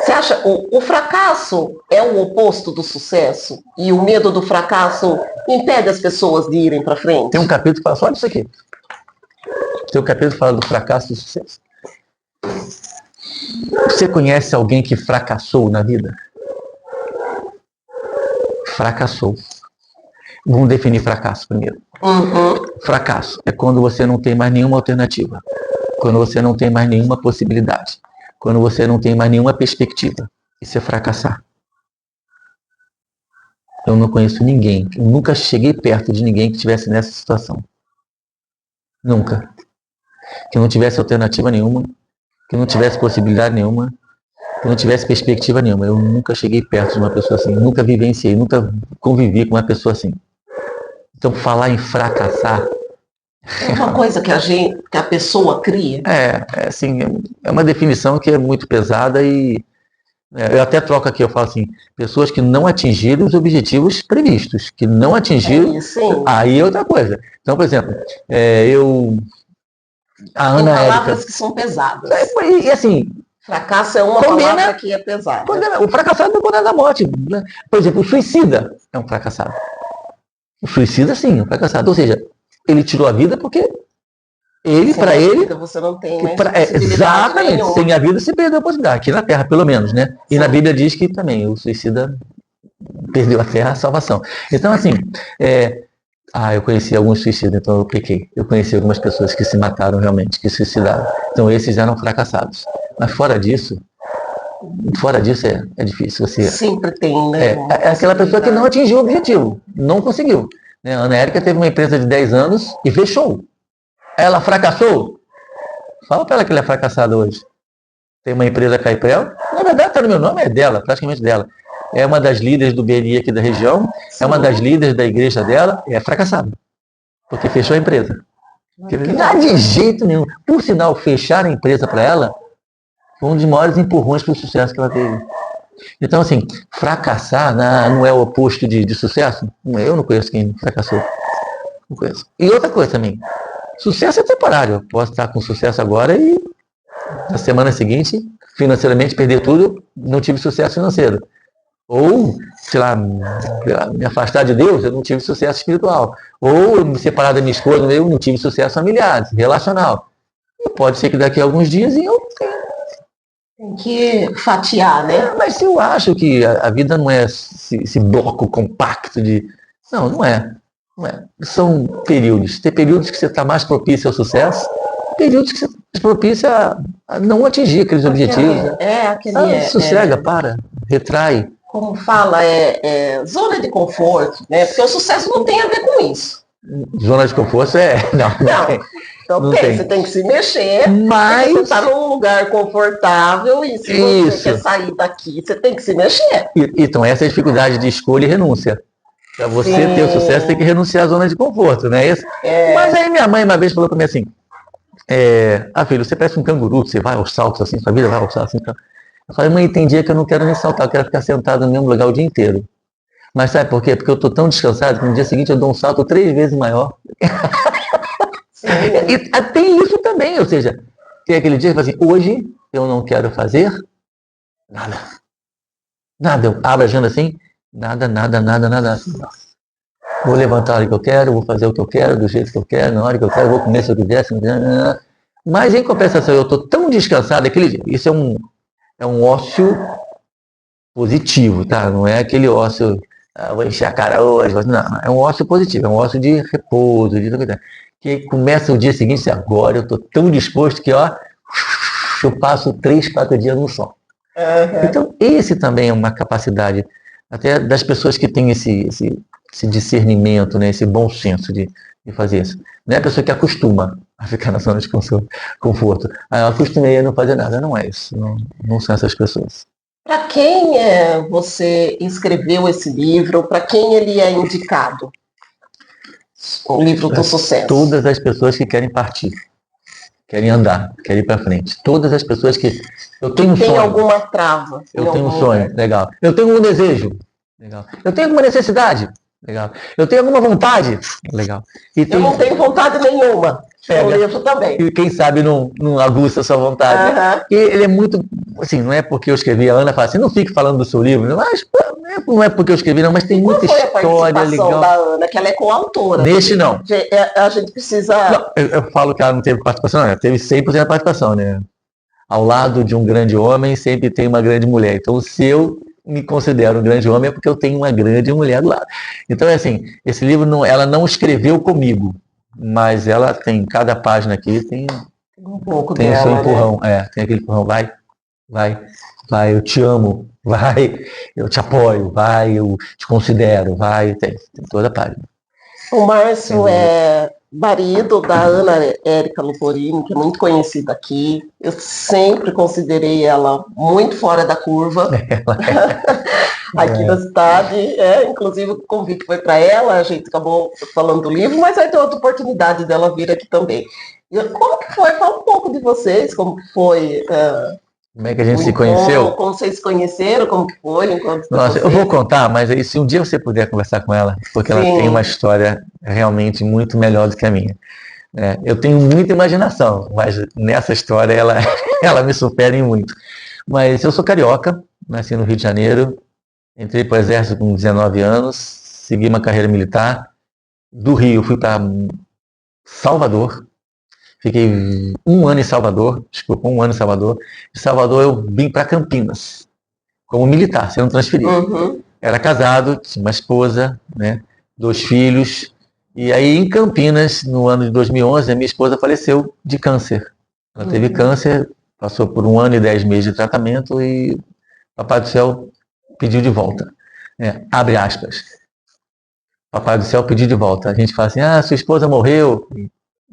Você acha o fracasso é o oposto do sucesso? E o medo do fracasso impede as pessoas de irem para frente? Tem um capítulo que fala só disso aqui. Tem um capítulo que fala do fracasso e do sucesso. Você conhece alguém que fracassou na vida? Fracassou. Vamos definir fracasso primeiro. Fracasso é quando você não tem mais nenhuma alternativa. Quando você não tem mais nenhuma possibilidade. Quando você não tem mais nenhuma perspectiva. Isso é fracassar. Eu não conheço ninguém, eu nunca cheguei perto de ninguém que estivesse nessa situação. Nunca. Que não tivesse alternativa nenhuma, que não tivesse possibilidade nenhuma, que não tivesse perspectiva nenhuma. Eu nunca cheguei perto de uma pessoa assim, nunca vivenciei, nunca convivi com uma pessoa assim. Então, falar em fracassar... É uma coisa que a pessoa cria. Assim, é uma definição que é muito pesada e eu até troco aqui, eu falo assim, pessoas que não atingiram os objetivos previstos, que não atingiram, aí é outra coisa. Então, por exemplo, a Ana Érica... Tem palavras que são pesadas. E assim... Fracasso é uma palavra que é pesada. O fracassado não condena a morte. Né? Por exemplo, o suicida é um fracassado. O suicida, sim, é um fracassado. Ou seja, ele tirou a vida porque para ele... Você não tem exatamente. nenhuma. Sem a vida se perdeu a possibilidade. Aqui na Terra, pelo menos, né? E na Bíblia diz que também o suicida perdeu a Terra, a salvação. Então, assim... eu conheci alguns suicidas, então eu pequei. Eu conheci algumas pessoas que se mataram realmente, que se suicidaram. Então, esses eram fracassados. Mas fora disso é difícil. Você sempre tem, né? É aquela pessoa que não atingiu o objetivo, não conseguiu. Né? A Ana Érica teve uma empresa de 10 anos e fechou. Ela fracassou? Fala para ela que ela é fracassada hoje. Tem uma empresa Caiprel, na verdade está no meu nome, é dela, praticamente dela. É uma das líderes do BNI aqui da região, é uma das líderes da igreja dela, é fracassada. Porque fechou a empresa. Não de jeito nenhum. Por sinal, fechar a empresa para ela foi um dos maiores empurrões para o sucesso que ela teve. Então, assim, fracassar não é o oposto de sucesso? Eu não conheço quem fracassou. Não conheço. E outra coisa também, sucesso é temporário. Eu posso estar com sucesso agora e na semana seguinte, financeiramente, perder tudo, não tive sucesso financeiro. Ou, sei lá, me afastar de Deus, eu não tive sucesso espiritual. Ou eu me separar da minha esposa, eu não tive sucesso familiar, relacional. E pode ser que daqui a alguns dias eu tem que fatiar, né? Mas se eu acho que a vida não é esse bloco compacto de... Não é. Não é. São períodos. Tem períodos que você está mais propício ao sucesso, períodos que você está propício a não atingir aqueles objetivos. Sossega, para, retrai. Como fala, zona de conforto, né? Porque o sucesso não tem a ver com isso. Zona de conforto Não. Então você tem que se mexer, mas você está num lugar confortável e se você quer sair daqui, você tem que se mexer. Então, essa é a dificuldade de escolha e renúncia. Para você ter o sucesso, tem que renunciar à zona de conforto, não é isso? Mas aí minha mãe uma vez falou para mim assim, filho, você parece um canguru, você vai aos saltos assim, sua vida vai aos saltos assim. Então. Eu falei, mãe, tem dia que eu não quero nem saltar, eu quero ficar sentado no mesmo lugar o dia inteiro. Mas sabe por quê? Porque eu estou tão descansado que no dia seguinte eu dou um salto 3 vezes maior. Sim. E tem isso também, ou seja, tem aquele dia que fala assim, hoje eu não quero fazer nada. Nada, eu abro a agenda assim, nada. Vou levantar a hora que eu quero, vou fazer o que eu quero, do jeito que eu quero, na hora que eu quero, vou comer se eu quiser, se não quiser. Mas em compensação, eu estou tão descansado aquele dia. Isso é um ócio positivo, tá? Não é aquele ócio, vou encher a cara hoje, não. É um ócio positivo, é um ócio de repouso, de coisa. Que começa o dia seguinte, agora eu estou tão disposto que, ó, eu passo 3, 4 dias no sol. Uhum. Então, esse também é uma capacidade, até das pessoas que têm esse discernimento, né, esse bom senso de fazer isso. Não é a pessoa que acostuma a ficar na zona de conforto. Eu acostumei a não fazer nada. Não é isso. Não são essas pessoas. Para quem você escreveu esse livro? Para quem ele é indicado? O livro do sucesso. Todas as pessoas que querem partir, querem andar, querem ir para frente. Todas as pessoas que... Eu tenho um sonho. Tem alguma trava. Eu tenho um sonho. Legal. Eu tenho um desejo. Legal. Eu tenho alguma necessidade. Legal. Eu tenho alguma vontade. Legal. Eu não tenho vontade nenhuma. O livro também. E quem sabe não aguça a sua vontade. Né? E ele é muito... Assim, não é porque eu escrevi, a Ana fala assim, não fique falando do seu livro. Mas não é porque eu escrevi, não, mas tem muita história legal. Da Ana, que ela é coautora. Neste não. A gente precisa... Não, eu falo que ela não teve participação, não, ela teve 100% de participação, né? Ao lado de um grande homem sempre tem uma grande mulher. Então, se eu me considero um grande homem é porque eu tenho uma grande mulher do lado. Então, é assim, esse livro, ela não escreveu comigo, mas ela tem, cada página aqui tem um pouco tem dela, o seu empurrão, né? tem aquele empurrão, vai, eu te amo, vai, eu te apoio, vai, eu te considero, vai, tem toda a página. O Márcio é marido da Ana Érica Luporini, que é muito conhecida aqui. Eu sempre considerei ela muito fora da curva aqui na cidade. Inclusive, o convite foi para ela, a gente acabou falando do livro, mas vai ter outra oportunidade dela vir aqui também. Como que foi? Fala um pouco de vocês, como que foi... Como é que a gente se conheceu? Como vocês se conheceram, como que foi? Nossa, eu vou contar, mas aí, se um dia você puder conversar com ela, porque ela tem uma história realmente muito melhor do que a minha. Eu tenho muita imaginação, mas nessa história ela me supera em muito. Mas eu sou carioca, nasci no Rio de Janeiro, entrei para o Exército com 19 anos, segui uma carreira militar. Do Rio fui para Salvador. Fiquei um ano em Salvador. De Salvador eu vim para Campinas, como militar, sendo transferido. Uhum. Era casado, tinha uma esposa, né, 2 filhos. E aí em Campinas, no ano de 2011, a minha esposa faleceu de câncer. Ela teve câncer, passou por 1 ano e 10 meses de tratamento e Papai do Céu pediu de volta. Abre aspas. Papai do Céu pediu de volta. A gente fala assim, sua esposa morreu.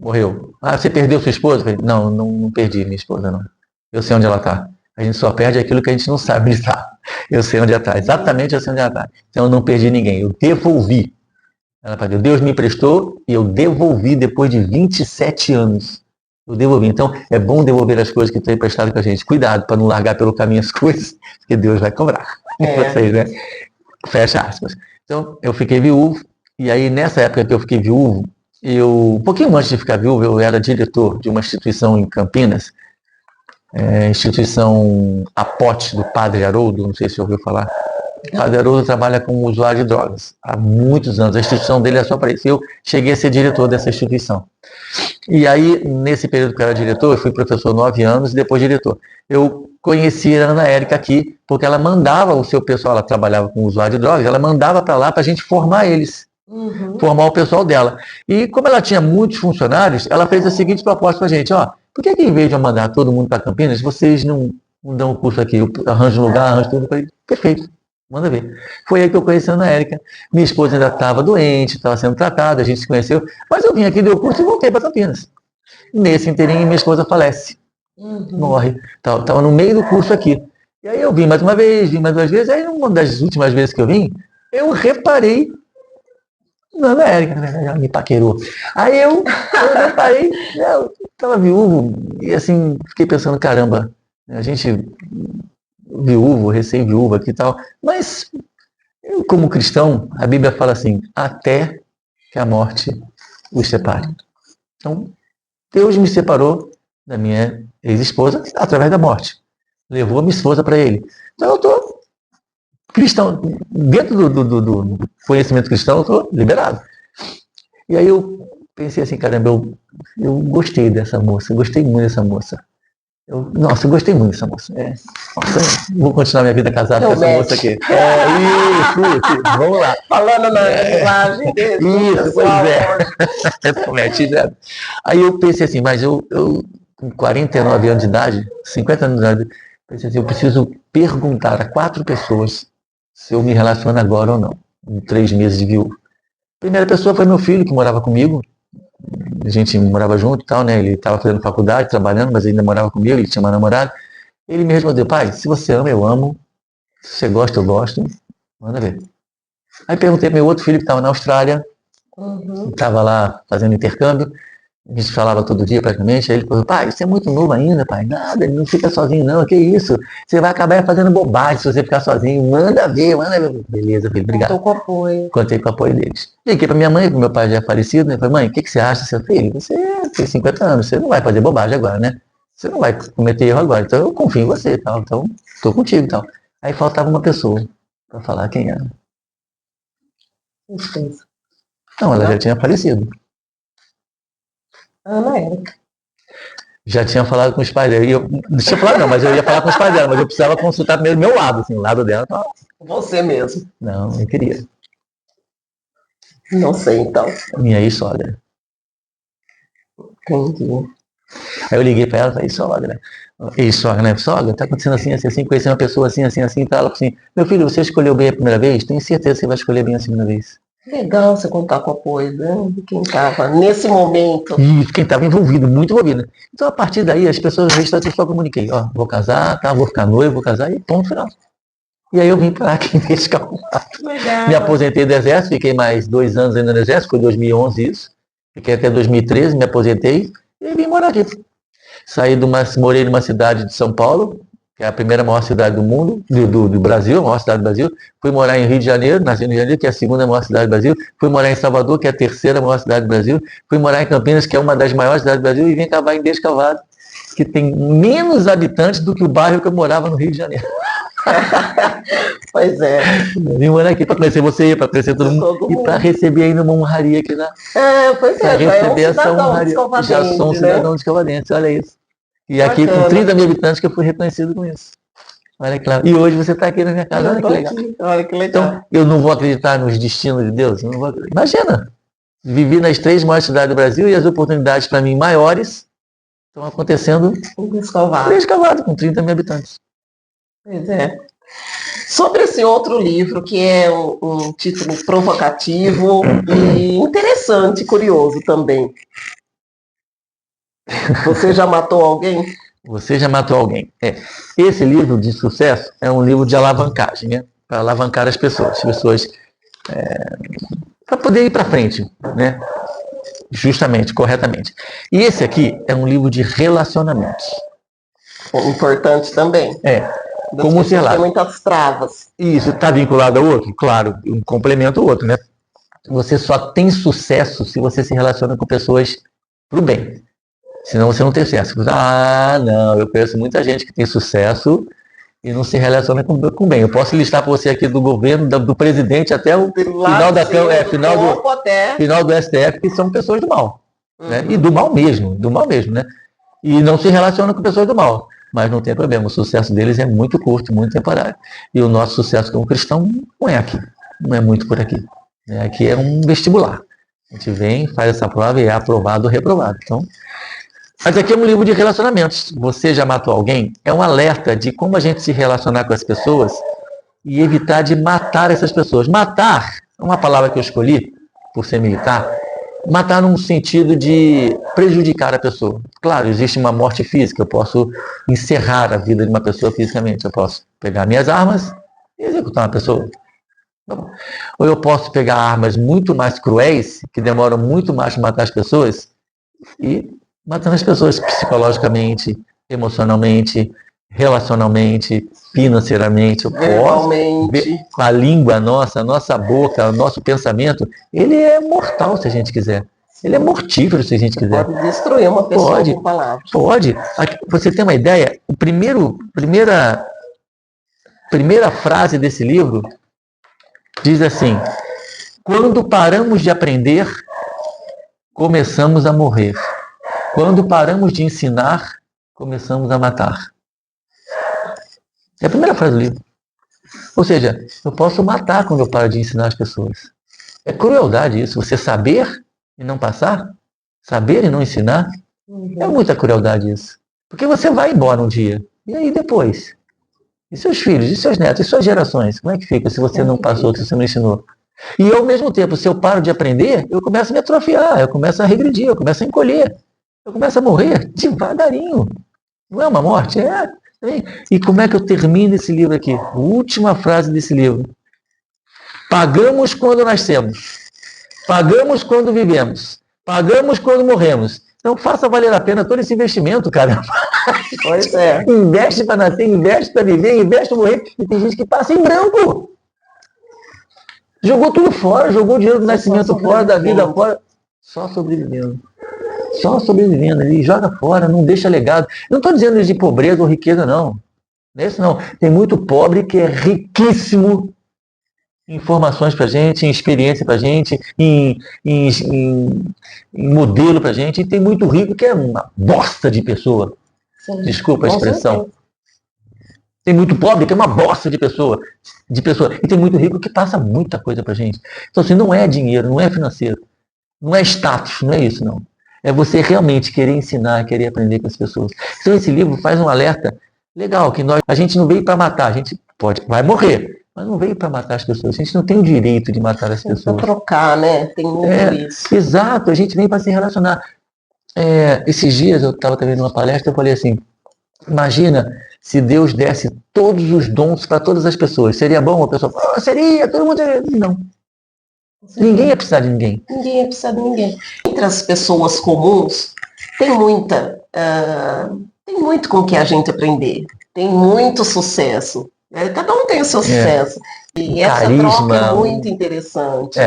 Morreu. Você perdeu sua esposa? Eu falei, não perdi minha esposa, não. Eu sei onde ela está. A gente só perde aquilo que a gente não sabe onde está. Eu sei onde ela está. Exatamente eu sei onde ela está. Então eu não perdi ninguém. Eu devolvi. Ela falou, Deus me emprestou e eu devolvi depois de 27 anos. Eu devolvi. Então é bom devolver as coisas que estão emprestadas com a gente. Cuidado para não largar pelo caminho as coisas, porque Deus vai cobrar. Vocês, né? Fecha aspas. Então eu fiquei viúvo. E aí nessa época que eu fiquei viúvo, um pouquinho antes de ficar viúvo, eu era diretor de uma instituição em Campinas, instituição Apote do Padre Haroldo, não sei se você ouviu falar. O Padre Haroldo trabalha com usuário de drogas há muitos anos. A instituição dele é só para isso. Eu cheguei a ser diretor dessa instituição. E aí, nesse período que eu era diretor, eu fui professor 9 anos e depois diretor. Eu conheci a Ana Érica aqui, porque ela mandava o seu pessoal, ela trabalhava com usuário de drogas, ela mandava para lá para a gente formar eles. Formar o pessoal dela. E como ela tinha muitos funcionários, ela fez a seguinte proposta para a gente, por que em vez de eu mandar todo mundo para Campinas, vocês não dão um curso aqui, eu arranjo um lugar, arranjo tudo. Eu falei, perfeito, manda ver. Foi aí que eu conheci a Ana Érica. Minha esposa ainda estava doente, estava sendo tratada, a gente se conheceu, mas eu vim aqui, dei o curso e voltei para Campinas. Nesse inteirinho, minha esposa falece, morre. Estava no meio do curso aqui. E aí eu vim mais uma vez, vim mais 2 vezes, aí uma das últimas vezes que eu vim, eu reparei na Ana Érica, ela me paquerou. Aí eu reparei, eu estava viúvo, e assim, fiquei pensando, caramba, a gente viúvo, recém-viúva aqui e tal. Mas, eu, como cristão, a Bíblia fala assim, até que a morte os separe. Então, Deus me separou da minha ex-esposa através da morte. Levou a minha esposa para ele. Então, eu estou cristão. Dentro do conhecimento cristão, eu estou liberado. E aí eu pensei assim, caramba, eu gostei dessa moça, eu gostei muito dessa moça. Nossa, eu gostei muito dessa moça. Nossa, vou continuar minha vida casada com essa moça aqui. Isso, vamos lá. Falando na linguagem dele. Isso, pois é. Aí eu pensei assim, mas eu com 49 anos de idade, 50 anos de idade, pensei assim, eu preciso perguntar a 4 pessoas se eu me relaciono agora ou não, em 3 meses de viúva. A primeira pessoa foi meu filho, que morava comigo. A gente morava junto e tal, né? Ele estava fazendo faculdade, trabalhando, mas ainda morava comigo, ele tinha uma namorada. Ele me respondeu, pai, se você ama, eu amo. Se você gosta, eu gosto. Manda ver. Aí perguntei para meu outro filho que estava na Austrália, estava lá fazendo intercâmbio, a gente falava todo dia praticamente, aí ele falou, pai, você é muito novo ainda, pai, nada, não fica sozinho não, que isso? Você vai acabar fazendo bobagem se você ficar sozinho, manda ver. Beleza, filho, obrigado. Contou com o apoio. Contei com o apoio deles. Liguei para minha mãe, porque meu pai já é falecido, né? Falei, mãe, o que você acha, seu filho? Você tem 50 anos, você não vai fazer bobagem agora, né? Você não vai cometer erro agora, então eu confio em você, tal, então estou contigo e tal. Aí faltava uma pessoa para falar quem era. Não, ela já tinha falecido. Ana Érica. Já tinha falado com os pais dela. Não tinha falado não, mas eu ia falar com os pais dela, mas eu precisava consultar primeiro o meu lado, assim, o lado dela. Tá. Você mesmo. Não, eu queria. Não sei, então. Minha ex-sogra. Entendi. Aí eu liguei para ela e falei, sogra, ex-sogra, né? Sogra, tá acontecendo assim, conheci uma pessoa assim, e tal. Ela falou assim, meu filho, você escolheu bem a primeira vez? Tenho certeza que você vai escolher bem a segunda vez. Legal você contar com o apoio, né? De quem estava nesse momento. Isso, quem estava envolvido, muito envolvido. Então, a partir daí, as pessoas, eu só comuniquei, ó, vou casar, tá, vou ficar noivo, vou casar, e ponto final. E aí eu vim para aqui nesse campeonato. Me aposentei do Exército, fiquei mais 2 anos ainda no Exército, foi 2011 isso. Fiquei até 2013, me aposentei e vim morar aqui. Morei numa cidade de São Paulo, que é a primeira maior cidade do mundo, do Brasil, a maior cidade do Brasil. Fui morar em Rio de Janeiro, nasci no Rio de Janeiro, que é a segunda maior cidade do Brasil. Fui morar em Salvador, que é a terceira maior cidade do Brasil. Fui morar em Campinas, que é uma das maiores cidades do Brasil, e vim acabar em Descalvado, que tem menos habitantes do que o bairro que eu morava no Rio de Janeiro. Pois é. Vim morar aqui para conhecer você, para conhecer todo mundo e para receber ainda uma honraria aqui lá. Pois é, já é um cidadão de Escovadense. Já sou um cidadão de Escovadense, olha isso. E aqui Bacana. com 30 mil habitantes que eu fui reconhecido com isso. Olha que legal. E hoje você está aqui na minha casa, olha que legal. Olha que legal. Então, eu não vou acreditar nos destinos de Deus? Eu não vou acreditar. Imagina, vivi nas 3 maiores cidades do Brasil e as oportunidades para mim maiores estão acontecendo em Descalvado, com 30 mil habitantes. Pois é. Sobre esse outro livro, que é um título provocativo e interessante, curioso também. Você já matou alguém? Você já matou alguém. Esse livro de sucesso é um livro de alavancagem, né? Para alavancar as pessoas para poder ir para frente, né? Justamente, corretamente. E esse aqui é um livro de relacionamentos. Importante também. Como se relaciona. Tem muitas travas. Isso, está vinculado ao outro? Claro, um complementa o outro, né? Você só tem sucesso se você se relaciona com pessoas pro bem. Senão você não tem sucesso. Não, eu conheço muita gente que tem sucesso e não se relaciona com bem. Eu posso listar para você aqui do governo, do presidente, até o final da final do STF, que são pessoas do mal. Né? E do mal mesmo, né? E não se relacionam com pessoas do mal. Mas não tem problema, o sucesso deles é muito curto, muito temporário. E o nosso sucesso como cristão não é aqui, não é muito por aqui. Aqui é um vestibular. A gente vem, faz essa prova e é aprovado ou reprovado. Então, mas aqui é um livro de relacionamentos. Você já matou alguém? É um alerta de como a gente se relacionar com as pessoas e evitar de matar essas pessoas. Matar é uma palavra que eu escolhi, por ser militar, matar num sentido de prejudicar a pessoa. Claro, existe uma morte física, eu posso encerrar a vida de uma pessoa fisicamente, eu posso pegar minhas armas e executar uma pessoa. Ou eu posso pegar armas muito mais cruéis, que demoram muito mais para matar as pessoas, e matando as pessoas psicologicamente, emocionalmente, relacionalmente, financeiramente, eu posso, com a língua nossa, a nossa boca, o nosso pensamento, ele é mortal se a gente quiser. Ele é mortífero se a gente quiser. Pode destruir uma pessoa com palavras. Pode. Você tem uma ideia? Primeira frase desse livro diz assim: quando paramos de aprender, começamos a morrer. Quando paramos de ensinar, começamos a matar. É a primeira frase do livro. Ou seja, eu posso matar quando eu paro de ensinar as pessoas. É crueldade isso. Você saber e não passar? Saber e não ensinar? É muita crueldade isso. Porque você vai embora um dia. E aí depois? E seus filhos? E seus netos? E suas gerações? Como é que fica se você não passou, se você não ensinou? E ao mesmo tempo, se eu paro de aprender, eu começo a me atrofiar, eu começo a regredir, eu começo a encolher. Eu começo a morrer devagarinho. Não é uma morte? É. E como é que eu termino esse livro aqui? A última frase desse livro. Pagamos quando nascemos. Pagamos quando vivemos. Pagamos quando morremos. Então faça valer a pena todo esse investimento, cara. Pois é. Investe para nascer, investe para viver, investe para morrer. E tem gente que passa em branco. Jogou tudo fora, jogou o dinheiro do nascimento fora, da vida fora. Só sobrevivendo. Só sobrevivendo. Ele joga fora, não deixa legado. Não estou dizendo de pobreza ou riqueza, não. Não é isso, não. Tem muito pobre que é riquíssimo em informações para a gente, em experiência para a gente, em modelo para a gente. E tem muito rico que é uma bosta de pessoa. Sim. Desculpa a expressão. Tem muito pobre que é uma bosta de pessoa. E tem muito rico que passa muita coisa para a gente. Então, assim, não é dinheiro, não é financeiro. Não é status, não é isso, não. É você realmente querer ensinar, querer aprender com as pessoas. Então, esse livro faz um alerta legal, que a gente não veio para matar, a gente vai morrer, mas não veio para matar as pessoas. A gente não tem o direito de matar as pessoas. Para trocar, né? Tem muito isso. Exato, a gente vem para se relacionar. Esses dias eu estava também numa palestra, eu falei assim, imagina se Deus desse todos os dons para todas as pessoas. Seria bom? A pessoa fala, seria, todo mundo... Não. Ninguém ia precisar de ninguém. Ninguém ia precisar de ninguém. Entre as pessoas comuns, tem muito com que a gente aprender. Tem muito sucesso. Cada um tem o seu sucesso. E essa troca é muito interessante.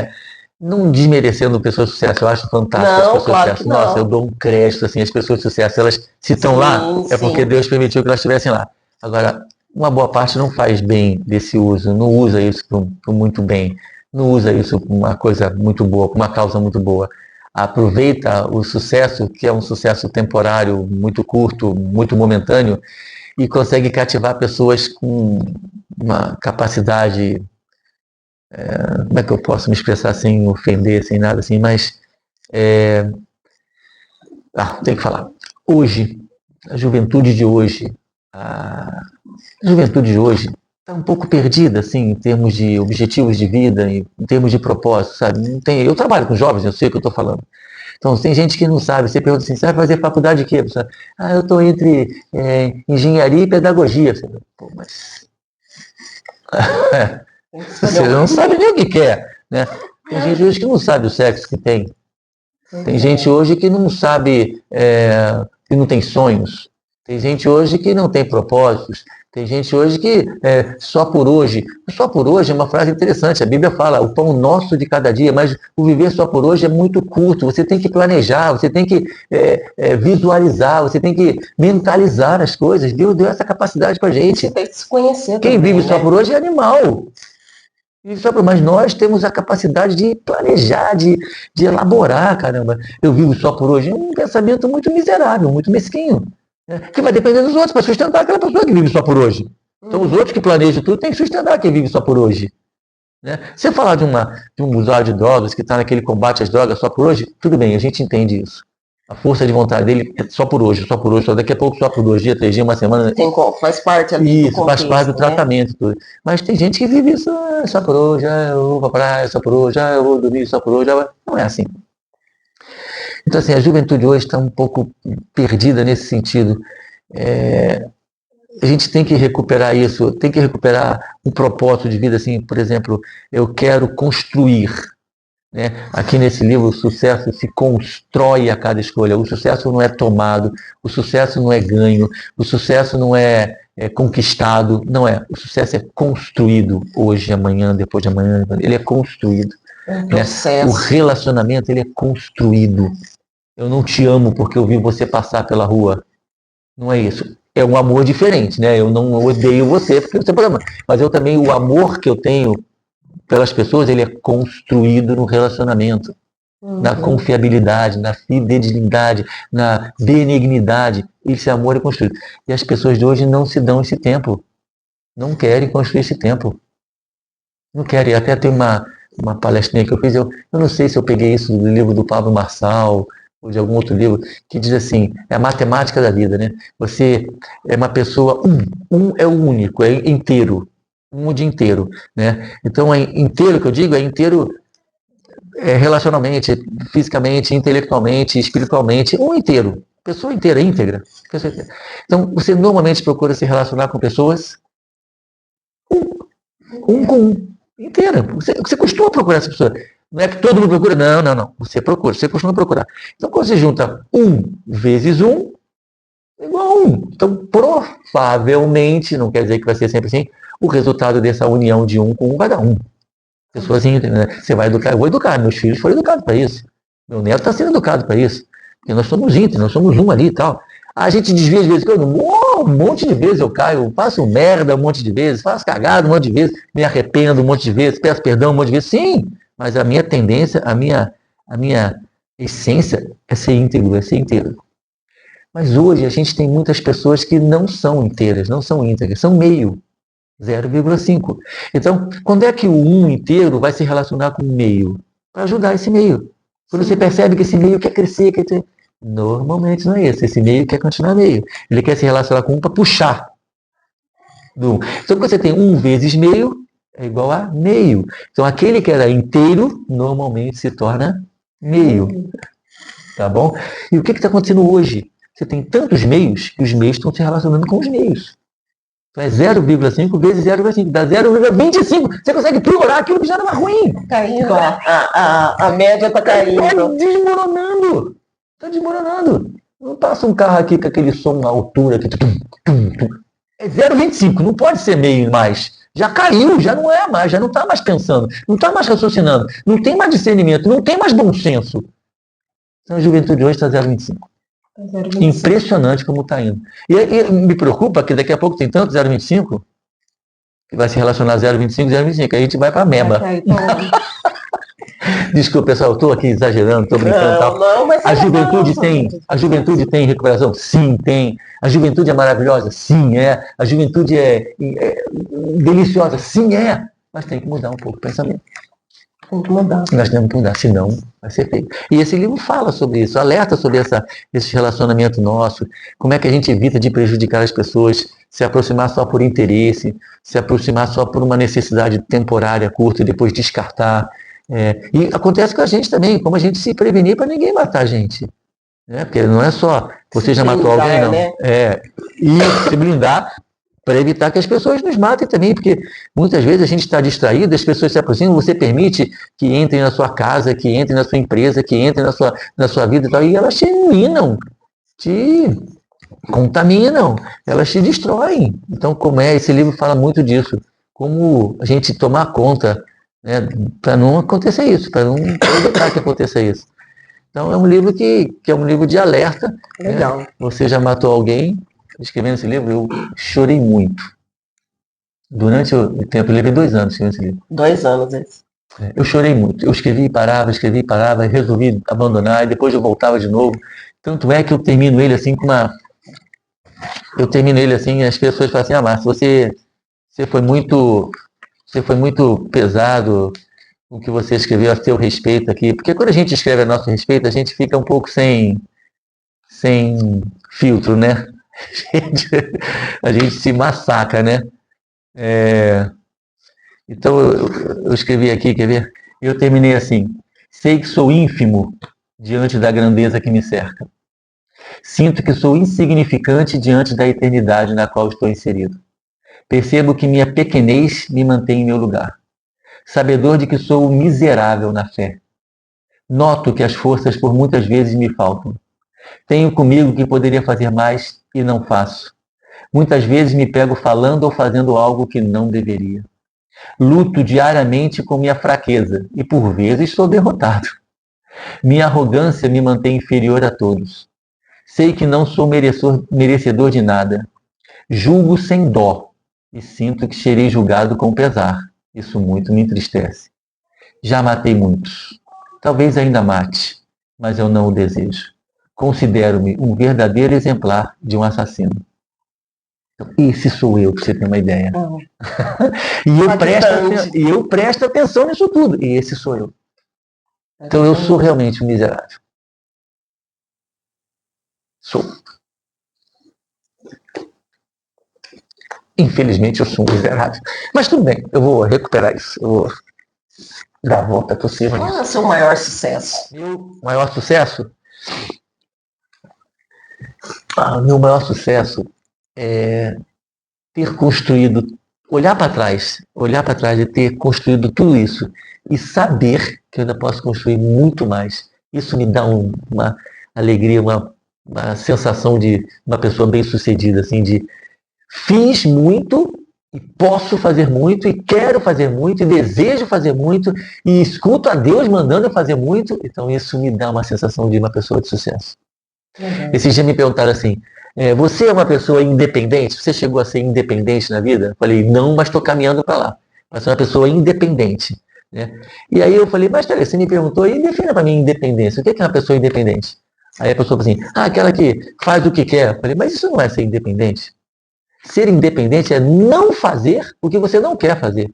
Não desmerecendo pessoas de sucesso, eu acho fantástico as pessoas de sucesso. Nossa, eu dou um crédito, assim, as pessoas de sucesso, elas se estão lá, é porque Deus permitiu que elas estivessem lá. Agora, uma boa parte não faz bem desse uso, não usa isso para muito bem. Não usa isso para uma coisa muito boa, para uma causa muito boa. Aproveita o sucesso, que é um sucesso temporário, muito curto, muito momentâneo, e consegue cativar pessoas com uma capacidade, como é que eu posso me expressar sem ofender, sem nada assim, mas tem que falar. Hoje, a juventude de hoje está um pouco perdida, assim, em termos de objetivos de vida, em termos de propósito, sabe? Não tem, eu trabalho com jovens, eu sei o que eu estou falando. Então, tem gente que não sabe. Você pergunta assim, você vai fazer faculdade de quê? Você, eu estou entre engenharia e pedagogia. Você, pô, mas... você não sabe nem o que quer, né? Tem gente hoje que não sabe o sexo que tem. Tem gente hoje que não sabe, que não tem sonhos. Tem gente hoje que não tem propósitos. Tem gente hoje que só por hoje. Só por hoje é uma frase interessante. A Bíblia fala o pão nosso de cada dia, mas o viver só por hoje é muito curto. Você tem que planejar, você tem que visualizar, você tem que mentalizar as coisas. Deus deu essa capacidade pra gente. Você tem que se conhecer. Quem vive só por hoje é animal. Mas nós temos a capacidade de planejar, de elaborar, caramba. Eu vivo só por hoje. É um pensamento muito miserável, muito mesquinho. Que vai depender dos outros para sustentar aquela pessoa que vive só por hoje. Então os outros que planejam tudo têm que sustentar quem vive só por hoje. Né? Se você falar de um usuário de drogas que está naquele combate às drogas só por hoje, tudo bem, a gente entende isso. A força de vontade dele é só por hoje, só daqui a pouco só por 2 dias, 3 dias, uma semana. Faz parte ali do contexto, faz parte do tratamento. Tudo. Mas tem gente que vive isso só por hoje, eu vou pra praia só por hoje, eu vou dormir só por hoje. Não é assim. Então, assim, a juventude hoje está um pouco perdida nesse sentido. A gente tem que recuperar isso, tem que recuperar um propósito de vida, assim, por exemplo, eu quero construir. né? Aqui nesse livro, o sucesso se constrói a cada escolha. O sucesso não é tomado, o sucesso não é ganho, o sucesso não é conquistado, não é. O sucesso é construído hoje, amanhã, depois de amanhã. Ele é construído. É um Né? processo. O relacionamento, ele é construído. Eu não te amo porque eu vi você passar pela rua. Não é isso. É um amor diferente, né? Eu não odeio você porque você é problema. Mas eu também, o amor que eu tenho pelas pessoas, ele é construído no relacionamento, na confiabilidade, na fidelidade, na benignidade. Esse amor é construído. E as pessoas de hoje não se dão esse tempo. Não querem construir esse tempo. Não querem. Até tem uma palestrinha que eu fiz, eu não sei se eu peguei isso do livro do Pablo Marçal ou de algum outro livro, que diz assim, é a matemática da vida, né? Você é uma pessoa, um é o único, é inteiro, um de inteiro, né? Então, é inteiro que eu digo, é inteiro relacionalmente, fisicamente, intelectualmente, espiritualmente, um inteiro, pessoa inteira, íntegra. Pessoa inteira. Então, você normalmente procura se relacionar com pessoas um com um, inteira. Você costuma procurar essa pessoa. Não é que todo mundo procura, não. Você procura, você costuma procurar. Então, quando você junta 1 vezes 1, é igual a 1. Então, provavelmente, não quer dizer que vai ser sempre assim, o resultado dessa união de 1 com 1 vai dar 1. Pessoas íntegras, né? Você vai educar, eu vou educar, meus filhos foram educados para isso. Meu neto está sendo educado para isso. Porque nós somos íntegros, nós somos um ali e tal. A gente desvia de vez em quando, um monte de vezes eu caio, faço merda um monte de vezes, faço cagada um monte de vezes, me arrependo um monte de vezes, peço perdão um monte de vezes, sim, mas a minha tendência, a minha essência é ser íntegro, é ser inteiro. Mas hoje a gente tem muitas pessoas que não são inteiras, não são íntegras, são meio, 0,5. Então, quando é que o 1 inteiro vai se relacionar com o meio? Para ajudar esse meio. Quando você percebe que esse meio quer crescer, normalmente não é esse. Esse meio quer continuar meio. Ele quer se relacionar com 1 para puxar do 1. Então, quando você tem 1 vezes meio, é igual a meio. Então, aquele que era inteiro, normalmente se torna meio. Tá bom? E o que está acontecendo hoje? Você tem tantos meios que os meios estão se relacionando com os meios. Então é 0,5 vezes 0,5, dá 0,25. Você consegue piorar aquilo que já estava ruim. Caindo, a média está caindo. Está desmoronando. Está desmoronando. Não passa um carro aqui com aquele som na altura. Aqui, é 0,25, não pode ser meio mais. Já caiu, já não é mais, já não está mais pensando, não está mais raciocinando, não tem mais discernimento, não tem mais bom senso. Então a juventude hoje está 0,25. Impressionante como está indo. E me preocupa que daqui a pouco tem tanto 0,25 que vai se relacionar 0,25 e 0,25. Aí a gente vai para a meba. Desculpa, pessoal, eu estou aqui exagerando, estou brincando. Não, mas a juventude tem recuperação? Sim, tem. A juventude é maravilhosa? Sim, é. A juventude é deliciosa? Sim, é. Mas tem que mudar um pouco o pensamento. Tem que mudar. Nós temos que mudar, senão vai ser feio. E esse livro fala sobre isso, alerta sobre esse relacionamento nosso, como é que a gente evita de prejudicar as pessoas, se aproximar só por interesse, se aproximar só por uma necessidade temporária, curta, e depois descartar. E acontece com a gente também, como a gente se prevenir para ninguém matar a gente. Né? Porque não é só você já matou alguém, não. Né? E se blindar para evitar que as pessoas nos matem também, porque muitas vezes a gente está distraído, as pessoas se aproximam, você permite que entrem na sua casa, que entrem na sua empresa, que entrem na sua vida e tal, e elas te minam, te contaminam, elas te destroem. Então, esse livro fala muito disso, como a gente tomar conta, né, para não acontecer isso, para não evitar que aconteça isso. Então, é um livro que é um livro de alerta. Legal. Né? Você já matou alguém? Escrevendo esse livro, eu chorei muito. Durante o tempo, eu levei 2 anos escrevendo esse livro. 2 anos, esse. Eu chorei muito. Eu escrevi e parava, resolvi abandonar, e depois eu voltava de novo. Tanto é que eu termino ele assim com uma... Eu termino ele assim, as pessoas falam assim, Márcio, você foi muito pesado com o que você escreveu a seu respeito aqui. Porque quando a gente escreve a nosso respeito, a gente fica um pouco sem filtro, né? A gente se massacra, né? Então eu escrevi aqui, quer ver? Eu terminei assim: sei que sou ínfimo diante da grandeza que me cerca. Sinto que sou insignificante diante da eternidade na qual estou inserido. Percebo que minha pequenez me mantém em meu lugar. Sabedor de que sou miserável na fé. Noto que as forças por muitas vezes me faltam. Tenho comigo que poderia fazer mais e não faço. Muitas vezes me pego falando ou fazendo algo que não deveria. Luto diariamente com minha fraqueza e por vezes sou derrotado. Minha arrogância me mantém inferior a todos. Sei que não sou merecedor de nada. Julgo sem dó e sinto que serei julgado com pesar. Isso muito me entristece. Já matei muitos. Talvez ainda mate, mas eu não o desejo. Considero-me um verdadeiro exemplar de um assassino. Então, esse sou eu, para você ter uma ideia. E eu presto atenção nisso tudo. E esse sou eu. Então eu sou realmente um miserável. Sou. Infelizmente eu sou um miserável. Mas tudo bem, eu vou recuperar isso. Eu vou dar a volta por cima. Qual é o seu maior sucesso? Meu maior sucesso? Meu maior sucesso é ter construído, olhar para trás e ter construído tudo isso e saber que eu ainda posso construir muito mais. Isso me dá uma alegria, uma sensação de uma pessoa bem-sucedida, assim, de fiz muito e posso fazer muito e quero fazer muito e desejo fazer muito e escuto a Deus mandando eu fazer muito. Então isso me dá uma sensação de uma pessoa de sucesso. Esses dias me perguntaram assim, você é uma pessoa independente? Você chegou a ser independente na vida? Eu falei, não, mas estou caminhando para lá. Mas sou uma pessoa independente. Né? E aí eu falei, mas peraí, você me perguntou e defina para mim independência. O que é uma pessoa independente? Aí a pessoa falou assim, aquela que faz o que quer. Eu falei, mas isso não é ser independente. Ser independente é não fazer o que você não quer fazer.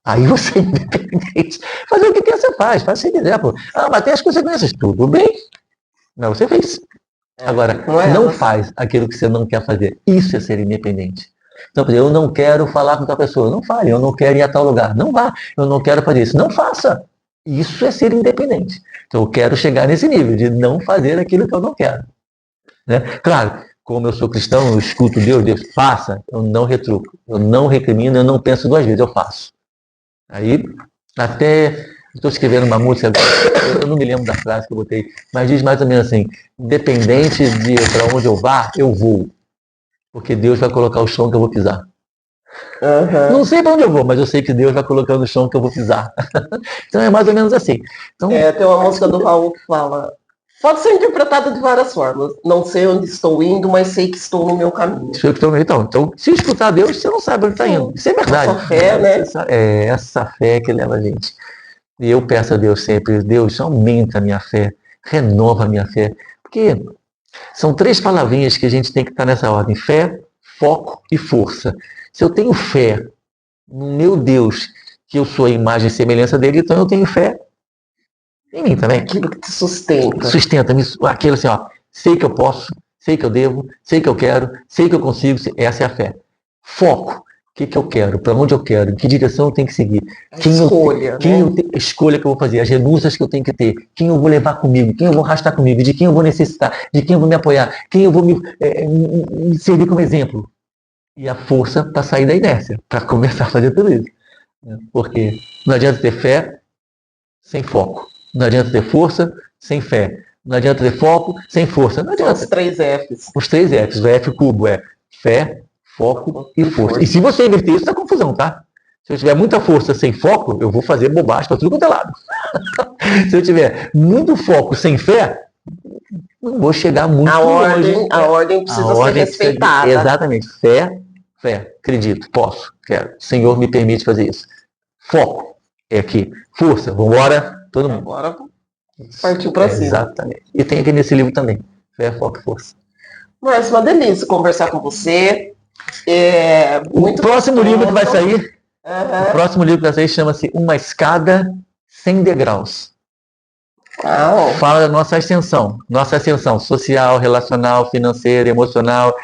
Aí você é independente. Fazer o que quer, você faz o que quiser. Pô. Mas tem as consequências. Tudo bem. Mas você fez. Agora, não faz aquilo que você não quer fazer. Isso é ser independente. Então, por exemplo, eu não quero falar com tal pessoa. Não fale. Eu não quero ir a tal lugar. Não vá. Eu não quero fazer isso. Não faça. Isso é ser independente. Então, eu quero chegar nesse nível de não fazer aquilo que eu não quero. Né? Claro, como eu sou cristão, eu escuto Deus, faça. Eu não retruco. Eu não recrimino, eu não penso duas vezes. Eu faço. Aí, até... Estou escrevendo uma música agora, eu não me lembro da frase que eu botei, mas diz mais ou menos assim, independente de para onde eu vá, eu vou. Porque Deus vai colocar o chão que eu vou pisar. Não sei para onde eu vou, mas eu sei que Deus vai colocar no chão que eu vou pisar. Então é mais ou menos assim. Então, tem uma música do Raul que fala, pode ser interpretada de várias formas. Não sei onde estou indo, mas sei que estou no meu caminho. Então, se escutar Deus, você não sabe onde está indo. Isso é verdade. Essa fé, né? Essa fé que leva a gente. E eu peço a Deus sempre, Deus, aumenta a minha fé, renova a minha fé. Porque são 3 palavrinhas que a gente tem que estar nessa ordem. Fé, foco e força. Se eu tenho fé no meu Deus, que eu sou a imagem e semelhança dele, então eu tenho fé em mim também. Aquilo que te sustenta. Sustenta-me. Aquilo assim, sei que eu posso, sei que eu devo, sei que eu quero, sei que eu consigo. Essa é a fé. Foco. O que eu quero, para onde eu quero, em que direção eu tenho que seguir. A escolha que eu vou fazer, as renúncias que eu tenho que ter, quem eu vou levar comigo, quem eu vou arrastar comigo, de quem eu vou necessitar, de quem eu vou me apoiar, quem eu vou me servir como exemplo. E a força para sair da inércia, para começar a fazer tudo isso. Porque não adianta ter fé sem foco. Não adianta ter força sem fé. Não adianta ter foco sem força. Não adianta. Os 3 Fs. Os 3 Fs. O F cubo é fé, foco e força. E se você inverter isso, dá confusão, tá? Se eu tiver muita força sem foco, eu vou fazer bobagem para tudo quanto é lado. Se eu tiver muito foco sem fé, não vou chegar muito longe. A ordem precisa ser respeitada. Exatamente. Fé, acredito, posso, quero. O Senhor me permite fazer isso. Foco é aqui. Força, vamos embora, todo mundo. Agora partiu para cima. Exatamente. E tem aqui nesse livro também. Fé, foco e força. Mas uma delícia conversar com você. O próximo livro que vai sair, o próximo livro que vai sair chama-se Uma Escada Sem Degraus. Fala da nossa ascensão social, relacional, financeira, emocional,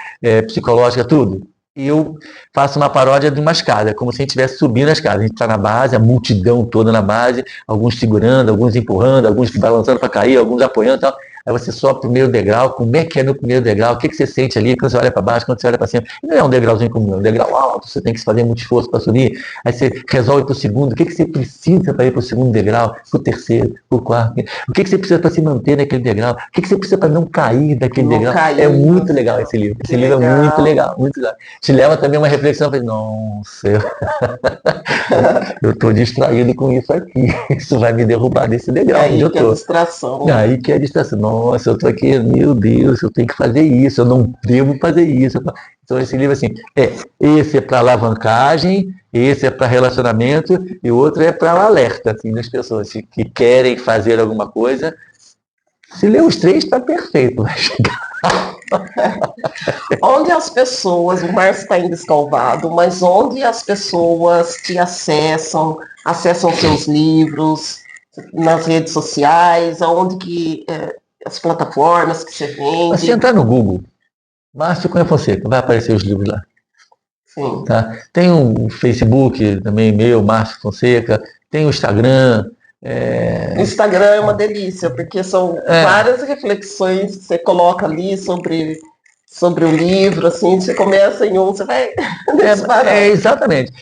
psicológica, tudo. E eu faço uma paródia de uma escada, como se a gente estivesse subindo a escada. A gente está na base, a multidão toda na base, alguns segurando, alguns empurrando, alguns balançando para cair, alguns apoiando e tal. aí você sobe o primeiro degrau, como é que é no primeiro degrau, o que você sente ali quando você olha para baixo, quando você olha para cima. E não é um degrauzinho comum, é um degrau alto, você tem que fazer muito esforço para subir, aí você resolve para o segundo, o que você precisa para ir para o segundo degrau, para o terceiro, para o quarto, o que você precisa para se manter naquele degrau, o que você precisa para não cair daquele degrau. É muito legal esse livro. Esse livro é muito legal, muito legal. Te leva também uma reflexão, nossa, eu estou distraído com isso aqui, isso vai me derrubar desse degrau. Aí que é a distração. Aí que é a distração. Nossa, eu estou aqui, meu Deus, eu tenho que fazer isso, eu não devo fazer isso. Então esse livro assim, esse é para alavancagem, esse é para relacionamento e o outro é para o alerta assim, das pessoas que querem fazer alguma coisa. Se ler os 3, está perfeito, vai chegar. Onde as pessoas, o Márcio está ainda escalvado, mas onde as pessoas te acessam seus livros, nas redes sociais, aonde que as plataformas que você vende. Se entrar no Google, Márcio Cunha Fonseca, vai aparecer os livros lá. Sim. Tá? Tem um Facebook também meu, Márcio Fonseca, tem o Instagram. O Instagram é uma delícia, porque são várias reflexões que você coloca ali sobre o livro, assim, você começa em um, você vai exatamente.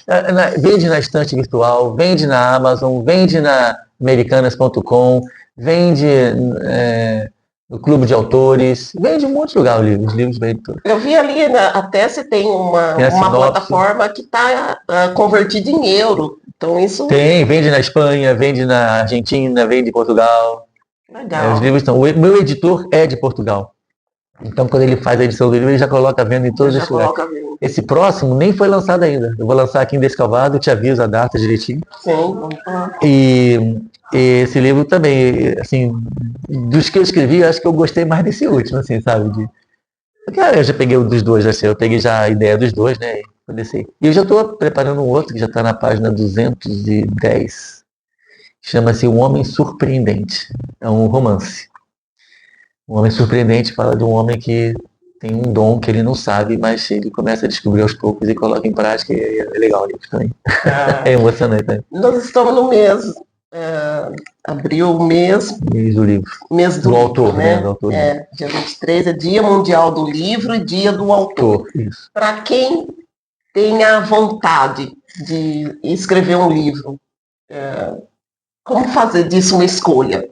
Vende na estante virtual, vende na Amazon, vende na americanas.com, vende no Clube de Autores, vende em um monte de lugar os livros vendem tudo. Eu vi ali, até você tem uma plataforma que está convertida em euro. Então isso... vende na Espanha, vende na Argentina, vende em Portugal. Legal. Os livros estão. O meu editor é de Portugal. Então, quando ele faz a edição do livro, ele já coloca a venda em todos os lugares. Esse próximo nem foi lançado ainda. Eu vou lançar aqui em Descalvado, te aviso a data direitinho. Sim, vamos falar. E esse livro também, assim, dos que eu escrevi, eu acho que eu gostei mais desse último, assim, sabe? Porque eu já peguei um dos dois, assim, eu peguei já a ideia dos dois, né? E eu já estou preparando um outro, que já está na página 210. Chama-se O Homem Surpreendente. É um romance. O Homem Surpreendente fala de um homem que tem um dom que ele não sabe, mas ele começa a descobrir aos poucos e coloca em prática, e é legal o livro também. É emocionante também. Nós estamos no mês, abril, mês do livro. Mês do autor, livro, né? Do autor. Dia 23 é Dia Mundial do Livro e Dia do Autor. Para quem tem a vontade de escrever um livro, como fazer disso uma escolha?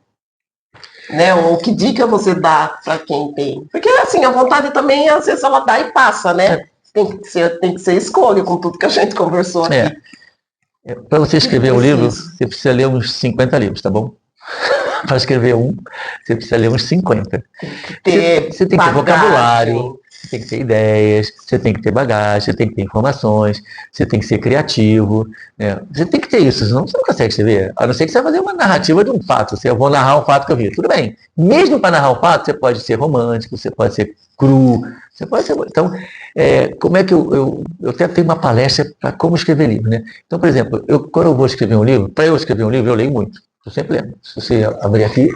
Né? Ou que dica você dá para quem tem? Porque assim, a vontade também, às vezes, ela dá e passa, né? Tem que ser escolha com tudo que a gente conversou aqui. Para você escrever um livro, você precisa ler uns 50 livros, tá bom? Para escrever um, você precisa ler uns 50. Você tem que ter vocabulário, você tem que ter ideias, você tem que ter bagagem, você tem que ter informações, você tem que ser criativo, né? Você tem que ter isso, senão você não consegue escrever. A não ser que você vai fazer uma narrativa de um fato. Eu vou narrar um fato que eu vi. Tudo bem. Mesmo para narrar um fato, você pode ser romântico, você pode ser cru, você pode ser... Então, como é que eu até tenho uma palestra para como escrever livro, né? Então, por exemplo, quando eu vou escrever um livro, para eu escrever um livro, eu leio muito. Eu sempre lembro. Se você abrir aqui,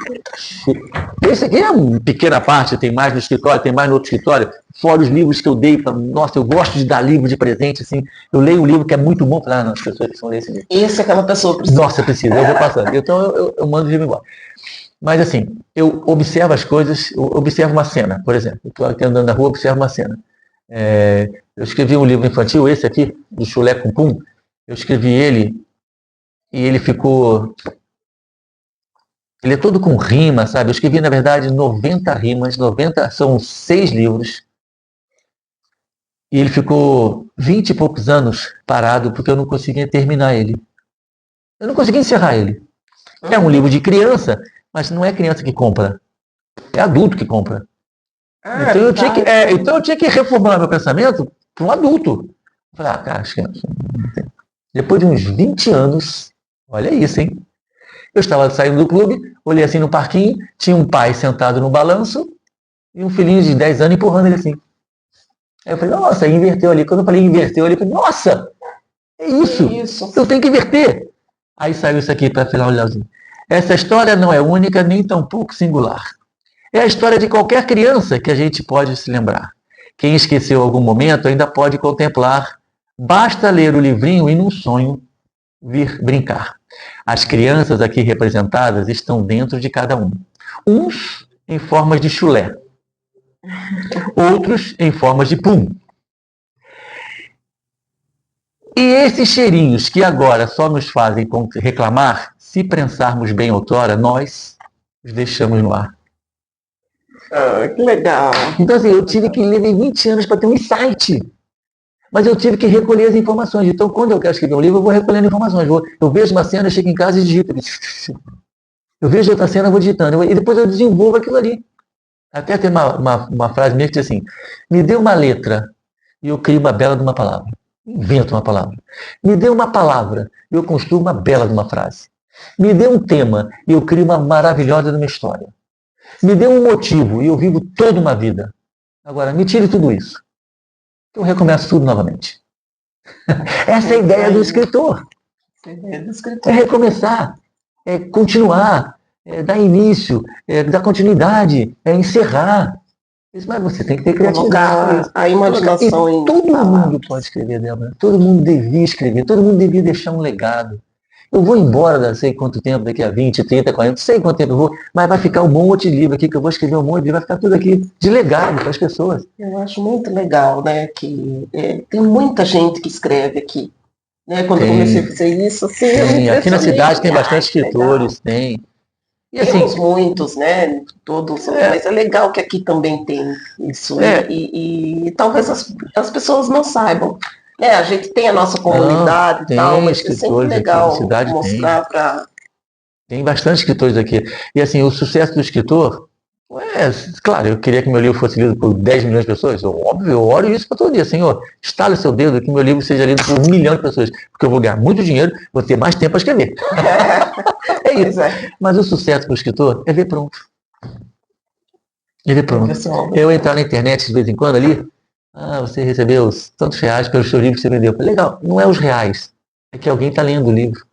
esse aqui é uma pequena parte, tem mais no escritório, tem mais no outro escritório, fora os livros que eu dei para... Nossa, eu gosto de dar livro de presente, assim. Eu leio um livro que é muito bom para as pessoas que são ler esse livro. Esse aquela pessoa precisa. Nossa, precisa, eu vou passando. Então eu mando o livro embora. Mas assim, eu observo as coisas, eu observo uma cena, por exemplo. Eu estou aqui andando na rua, observo uma cena. Eu escrevi um livro infantil, esse aqui, do Chulé com Pum. Eu escrevi ele e ele ficou... Ele é todo com rima, sabe? Eu escrevi, na verdade, 90 rimas, 90, são 6 livros. E ele ficou 20 e poucos anos parado, porque eu não conseguia terminar ele. Eu não conseguia encerrar ele. É um livro de criança, mas não é criança que compra. É adulto que compra. Então eu tinha que reformular meu pensamento para um adulto. Eu falei, cara, depois de uns 20 anos, olha isso, hein? Eu estava saindo do clube, olhei assim no parquinho, tinha um pai sentado no balanço e um filhinho de 10 anos empurrando ele assim. Aí eu falei, nossa, inverteu ali. Quando eu falei inverteu ali, eu falei, nossa, é isso. Eu tenho que inverter. Aí saiu isso aqui para filar o olhãozinho. Essa história não é única, nem tampouco singular. É a história de qualquer criança que a gente pode se lembrar. Quem esqueceu algum momento ainda pode contemplar. Basta ler o livrinho e num sonho vir brincar. As crianças aqui representadas estão dentro de cada um. Uns em formas de chulé. Outros em formas de pum. E esses cheirinhos que agora só nos fazem reclamar, se prensarmos bem outrora, nós os deixamos no ar. Que legal. Então, assim, eu tive que ler 20 anos para ter um insight. Mas eu tive que recolher as informações. Então, quando eu quero escrever um livro, eu vou recolhendo informações. Eu vejo uma cena, eu chego em casa e digito. Eu vejo outra cena, eu vou digitando. E depois eu desenvolvo aquilo ali. Até tem uma frase minha que diz assim: me dê uma letra e eu crio uma bela de uma palavra. Invento uma palavra. Me dê uma palavra e eu construo uma bela de uma frase. Me dê um tema e eu crio uma maravilhosa de uma história. Me dê um motivo e eu vivo toda uma vida. Agora, me tire tudo isso. Eu recomeço tudo novamente. Essa é a ideia do escritor. É recomeçar, é continuar, é dar início, é dar continuidade, é encerrar. Mas você tem que ter criatividade. A imaginação em todo mundo pode escrever, Débora. Todo mundo devia escrever, todo mundo devia deixar um legado. Eu vou embora, não sei quanto tempo, daqui a 20, 30, 40, não sei quanto tempo eu vou, mas vai ficar um monte de livro aqui, que eu vou escrever um monte de livro, vai ficar tudo aqui de legado para as pessoas. Eu acho muito legal, né, que tem muita gente que escreve aqui. Né, quando eu comecei a fazer isso, assim, aqui na cidade tem bastante escritores, tem. E assim, temos muitos, né, todos, mas é legal que aqui também tem isso, e talvez as pessoas não saibam. A gente tem a nossa comunidade e tal, mas é sempre legal mostrar para... Tem bastante escritores aqui. E assim, o sucesso do escritor, claro, eu queria que meu livro fosse lido por 10 milhões de pessoas. Óbvio, eu oro isso para todo dia. Senhor, estale seu dedo que meu livro seja lido por 1 milhão de pessoas. Porque eu vou ganhar muito dinheiro, vou ter mais tempo para escrever. É isso. Mas o sucesso do escritor é ver pronto. É ver pronto. Eu entrar na internet de vez em quando ali, você recebeu tantos reais pelo seu livro que você vendeu. Legal, não é os reais. É que alguém está lendo o livro.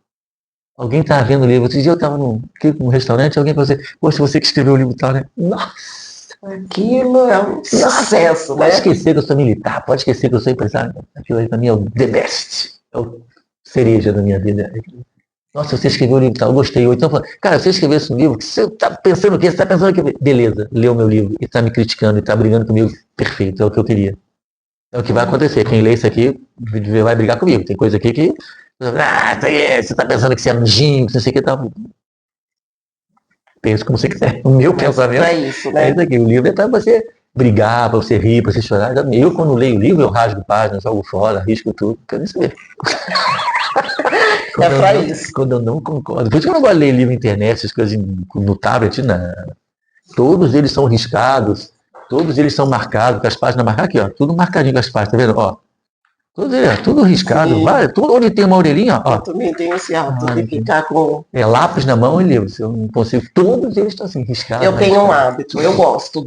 Alguém está vendo o livro. Outro dia eu estava num restaurante, alguém falou assim, poxa, você que escreveu o livro e tal, né? Nossa! Aquilo é um sucesso, né? Pode esquecer que eu sou militar, pode esquecer que eu sou empresário. Aquilo aí para mim é o the best. É o cereja da minha vida. Nossa, você escreveu o livro e tal, eu gostei. Ou então, cara, você escreveu esse livro, você está pensando o quê? Você está pensando que... Beleza, leu meu livro e está me criticando e está brigando comigo. Perfeito, é o que eu queria. É o que vai acontecer. Quem lê isso aqui vai brigar comigo. Tem coisa aqui que... você está pensando que você é anjinho, que não sei o que tal. Pense como você quiser. O meu pensamento é isso, né? É isso aqui. O livro é para você brigar, para você rir, para você chorar. Eu, quando leio o livro, eu rasgo páginas, jogo fora, risco tudo. Quero nem saber. É para isso. Quando eu não concordo. Por isso que eu não gosto de ler livro na internet, essas coisas no tablet, não. Todos eles são riscados, todos eles são marcados, com as páginas marcadas aqui, ó. Tudo marcadinho com as páginas, tá vendo? Ó. Tudo riscado, tudo onde tem uma orelhinha, ó. Eu também tenho esse hábito de ficar com... lápis na mão e livro, se eu não consigo, todos eles estão assim, riscados. Eu tenho um hábito, eu gosto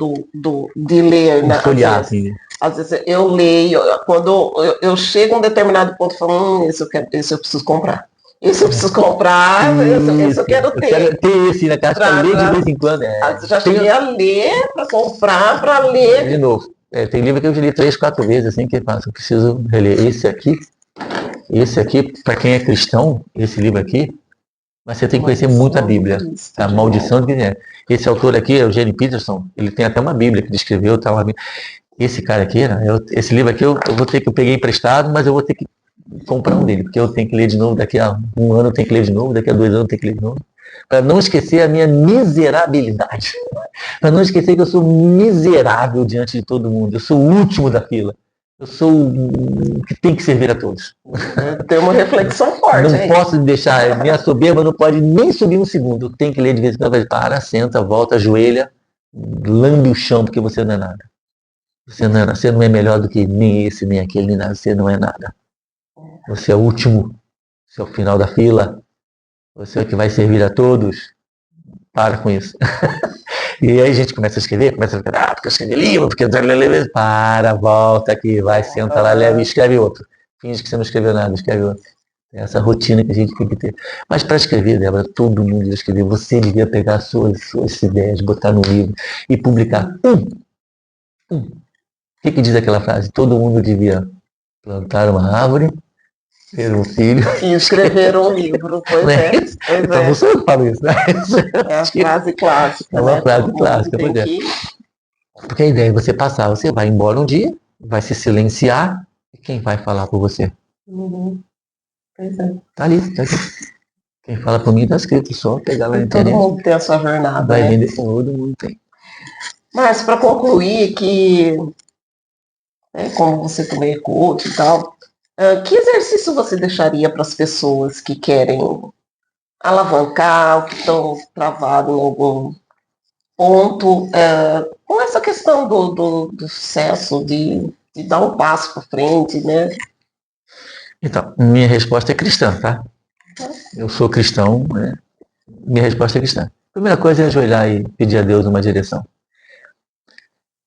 de ler, né? Folhear, assim. Às vezes eu leio, quando eu chego a um determinado ponto e falo, esse eu preciso comprar. Esse eu preciso comprar, esse eu quero ter. Eu quero ter esse, né? Acho que eu leio de vez em quando. Já cheguei a ler, para comprar, para ler. De novo. Tem livro que eu já li 3, 4 vezes, assim, que eu preciso reler. Esse aqui, para quem é cristão, esse livro aqui, mas você tem que conhecer muito a Bíblia. A maldição de quem é. Esse autor aqui, Eugene Peterson, ele tem até uma Bíblia que ele escreveu, tá uma Bíblia. Esse cara aqui, né, esse livro aqui, eu peguei emprestado, mas eu vou ter que comprar um dele, porque eu tenho que ler de novo, daqui a 1 ano eu tenho que ler de novo, daqui a 2 anos eu tenho que ler de novo. Para não esquecer a minha miserabilidade. Para não esquecer que eu sou miserável diante de todo mundo. Eu sou o último da fila. Eu sou o que tem que servir a todos. Tem uma reflexão forte. Não posso deixar, minha soberba não pode nem subir um segundo. Eu tenho que ler de vez em quando. Para, senta, volta, ajoelha, lambe o chão, porque você não é nada. Você não é melhor do que nem esse, nem aquele, nem nada. Você não é nada. Você é o último. Você é o final da fila. Você é o que vai servir a todos. Para com isso. E aí a gente começa a escrever, porque eu escrevi livro, porque... Para, volta aqui, vai, senta lá, leva e escreve outro. Finge que você não escreveu nada, escreve outro. É essa rotina que a gente tem que ter. Mas para escrever, Débora, todo mundo devia escrever. Você devia pegar as suas ideias, botar no livro e publicar um. O que diz aquela frase? Todo mundo devia plantar uma árvore Ter um filho. E escrever um livro, pois Não é. é isso? Pois Então, é. não sou eu que falo isso, né? É a frase clássica, É uma né? frase Todo mundo clássica, tem pois é. que... Porque a ideia é você passar, você vai embora um dia, vai se silenciar, e quem vai falar por você? Uhum. Pois é. Tá ali, tá aqui. Quem fala por mim tá escrito, só pegar lá na E todo internet, mundo tem a sua jornada, vai né? vender, todo mundo tem. Mas para concluir que, né, como você também é coach e tal, que exercício você deixaria para as pessoas que querem alavancar, ou que estão travados em algum ponto, com essa questão do sucesso, de dar um passo para frente, né? Então, minha resposta é cristã, tá? Eu sou cristão, né? Minha resposta é cristã. Primeira coisa é ajoelhar e pedir a Deus uma direção.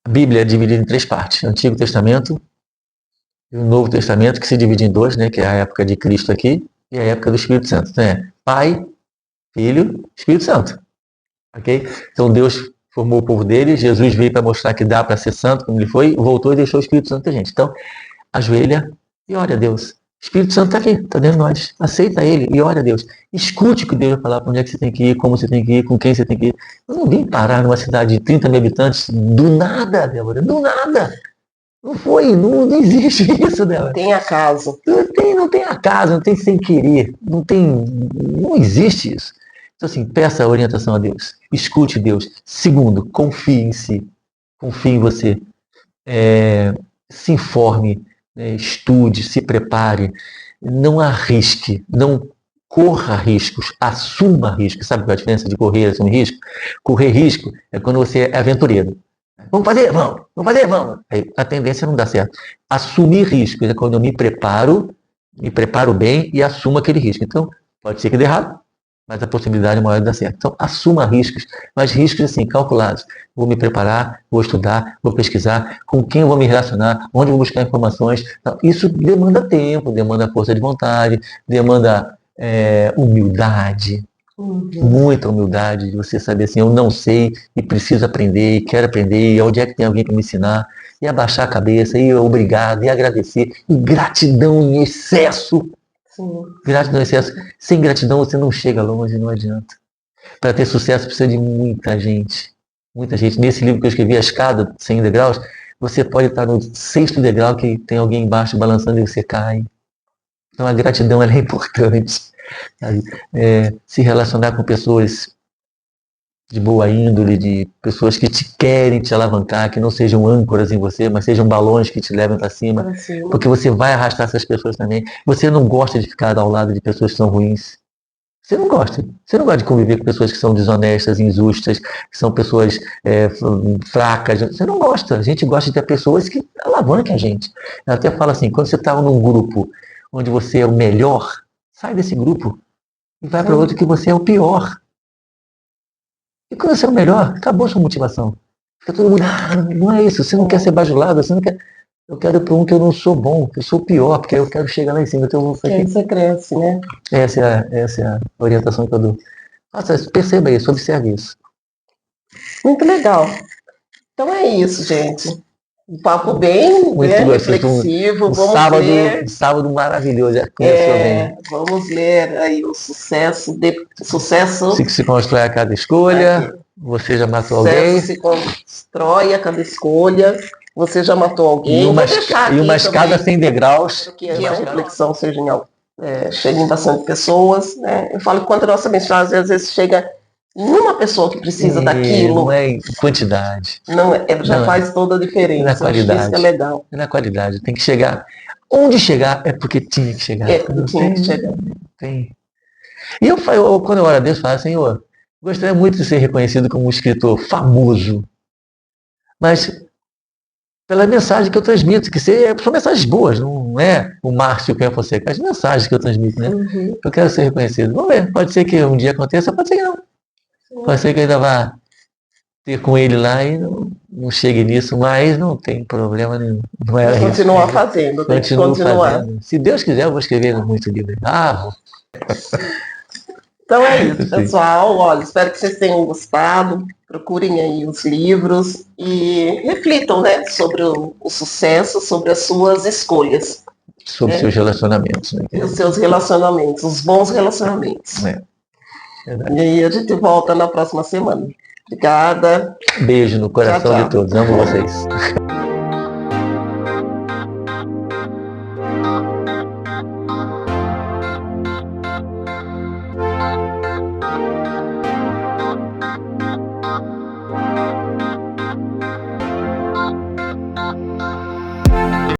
A Bíblia é dividida em 3 partes: Antigo Testamento e o Novo Testamento, que se divide em 2, né? Que é a época de Cristo aqui e a época do Espírito Santo. Então é Pai, Filho, Espírito Santo. Ok? Então Deus formou o povo dele, Jesus veio para mostrar que dá para ser santo, como ele foi, voltou e deixou o Espírito Santo a gente. Então, ajoelha e ora a Deus. O Espírito Santo está aqui, está dentro de nós. Aceita ele e ora a Deus. Escute o que Deus vai falar, para onde é que você tem que ir, como você tem que ir, com quem você tem que ir. Eu não vim parar numa cidade de 30 mil habitantes do nada, Débora, do nada. Não foi, não existe isso, Débora. Tem acaso. Não tem acaso, não tem sem querer, não existe isso. Então assim, peça a orientação a Deus, escute Deus. Segundo, confie em si, confie em você. Se informe, né, estude, se prepare, não arrisque, não corra riscos, assuma riscos. Sabe qual é a diferença de correr e assumir risco? Correr risco é quando você é aventureiro. Vamos fazer, vamos, vamos fazer, vamos. Aí a tendência não dá certo. Assumir riscos é quando eu me preparo bem e assumo aquele risco. Então, pode ser que dê errado, mas a possibilidade é maior de dar certo. Então, assuma riscos, mas riscos assim, calculados. Vou me preparar, vou estudar, vou pesquisar, com quem eu vou me relacionar, onde eu vou buscar informações. Então, isso demanda tempo, demanda força de vontade, demanda humildade, muita humildade, de você saber assim, eu não sei e preciso aprender, e quero aprender, e onde é que tem alguém para me ensinar, e abaixar a cabeça, e obrigado, e agradecer, e gratidão em excesso. Sim. Gratidão em excesso. Sem gratidão você não chega longe, não adianta. Para ter sucesso precisa de muita gente. Muita gente. Nesse livro que eu escrevi, A Escada, 100 degraus, você pode estar no 6º degrau que tem alguém embaixo balançando e você cai. Então a gratidão ela é importante. Se relacionar com pessoas de boa índole, de pessoas que te querem te alavancar, que não sejam âncoras em você, mas sejam balões que te levem para cima, porque você vai arrastar essas pessoas também. Você não gosta de ficar ao lado de pessoas que são ruins. Você não gosta. Você não gosta de conviver com pessoas que são desonestas, injustas, que são pessoas fracas. Você não gosta. A gente gosta de ter pessoas que alavanquem a gente. Eu até falo assim, quando você está num grupo onde você é o melhor, sai desse grupo e vai para outro que você é o pior. E quando você é o melhor, acabou a sua motivação. Fica todo mundo, não é isso, você não quer ser bajulado, você não quer. Eu quero ir para um que eu não sou bom, que eu sou o pior, porque eu quero chegar lá em cima. Então aí você cresce, né? Essa é a orientação que eu dou. Nossa, perceba isso, observe isso. Muito legal. Então é isso, gente. Um papo bem reflexivo. Vamos ler. Um sábado maravilhoso. Vamos ler aí o sucesso. Se constrói a cada escolha. Você já matou alguém. Se constrói a cada escolha. Você já matou alguém. E uma escada sem degraus. Que a reflexão chegue em bastante pessoas. Né? Eu falo que quando a nossa mensagem às vezes chega em uma pessoa que precisa daquilo. Não é em quantidade. Já faz toda a diferença. Na qualidade. Isso é legal. Na qualidade. Tem que chegar. Onde chegar é porque tinha que chegar. Tinha que chegar. Tem. E quando eu oro a Deus, eu falo, Senhor, gostaria muito de ser reconhecido como um escritor famoso. Mas pela mensagem que eu transmito, que são mensagens boas, não é o Márcio Cunha Fonseca, as mensagens que eu transmito, né? Eu quero ser reconhecido. Vamos ver, pode ser que um dia aconteça, pode ser que não. Pode ser que ainda vá ter com ele lá e não chegue nisso, mas não tem problema nenhum. Não é isso. Continuar fazendo, tem que continuar. Fazendo. Se Deus quiser, eu vou escrever muito livro. Então é isso, pessoal. Olha, espero que vocês tenham gostado. Procurem aí os livros e reflitam, né, sobre o sucesso, sobre as suas escolhas. sobre seus relacionamentos. Né? Os seus relacionamentos, os bons relacionamentos. E aí a gente volta na próxima semana. Obrigada. Beijo no coração Tchau, tchau. de todos. Amo vocês.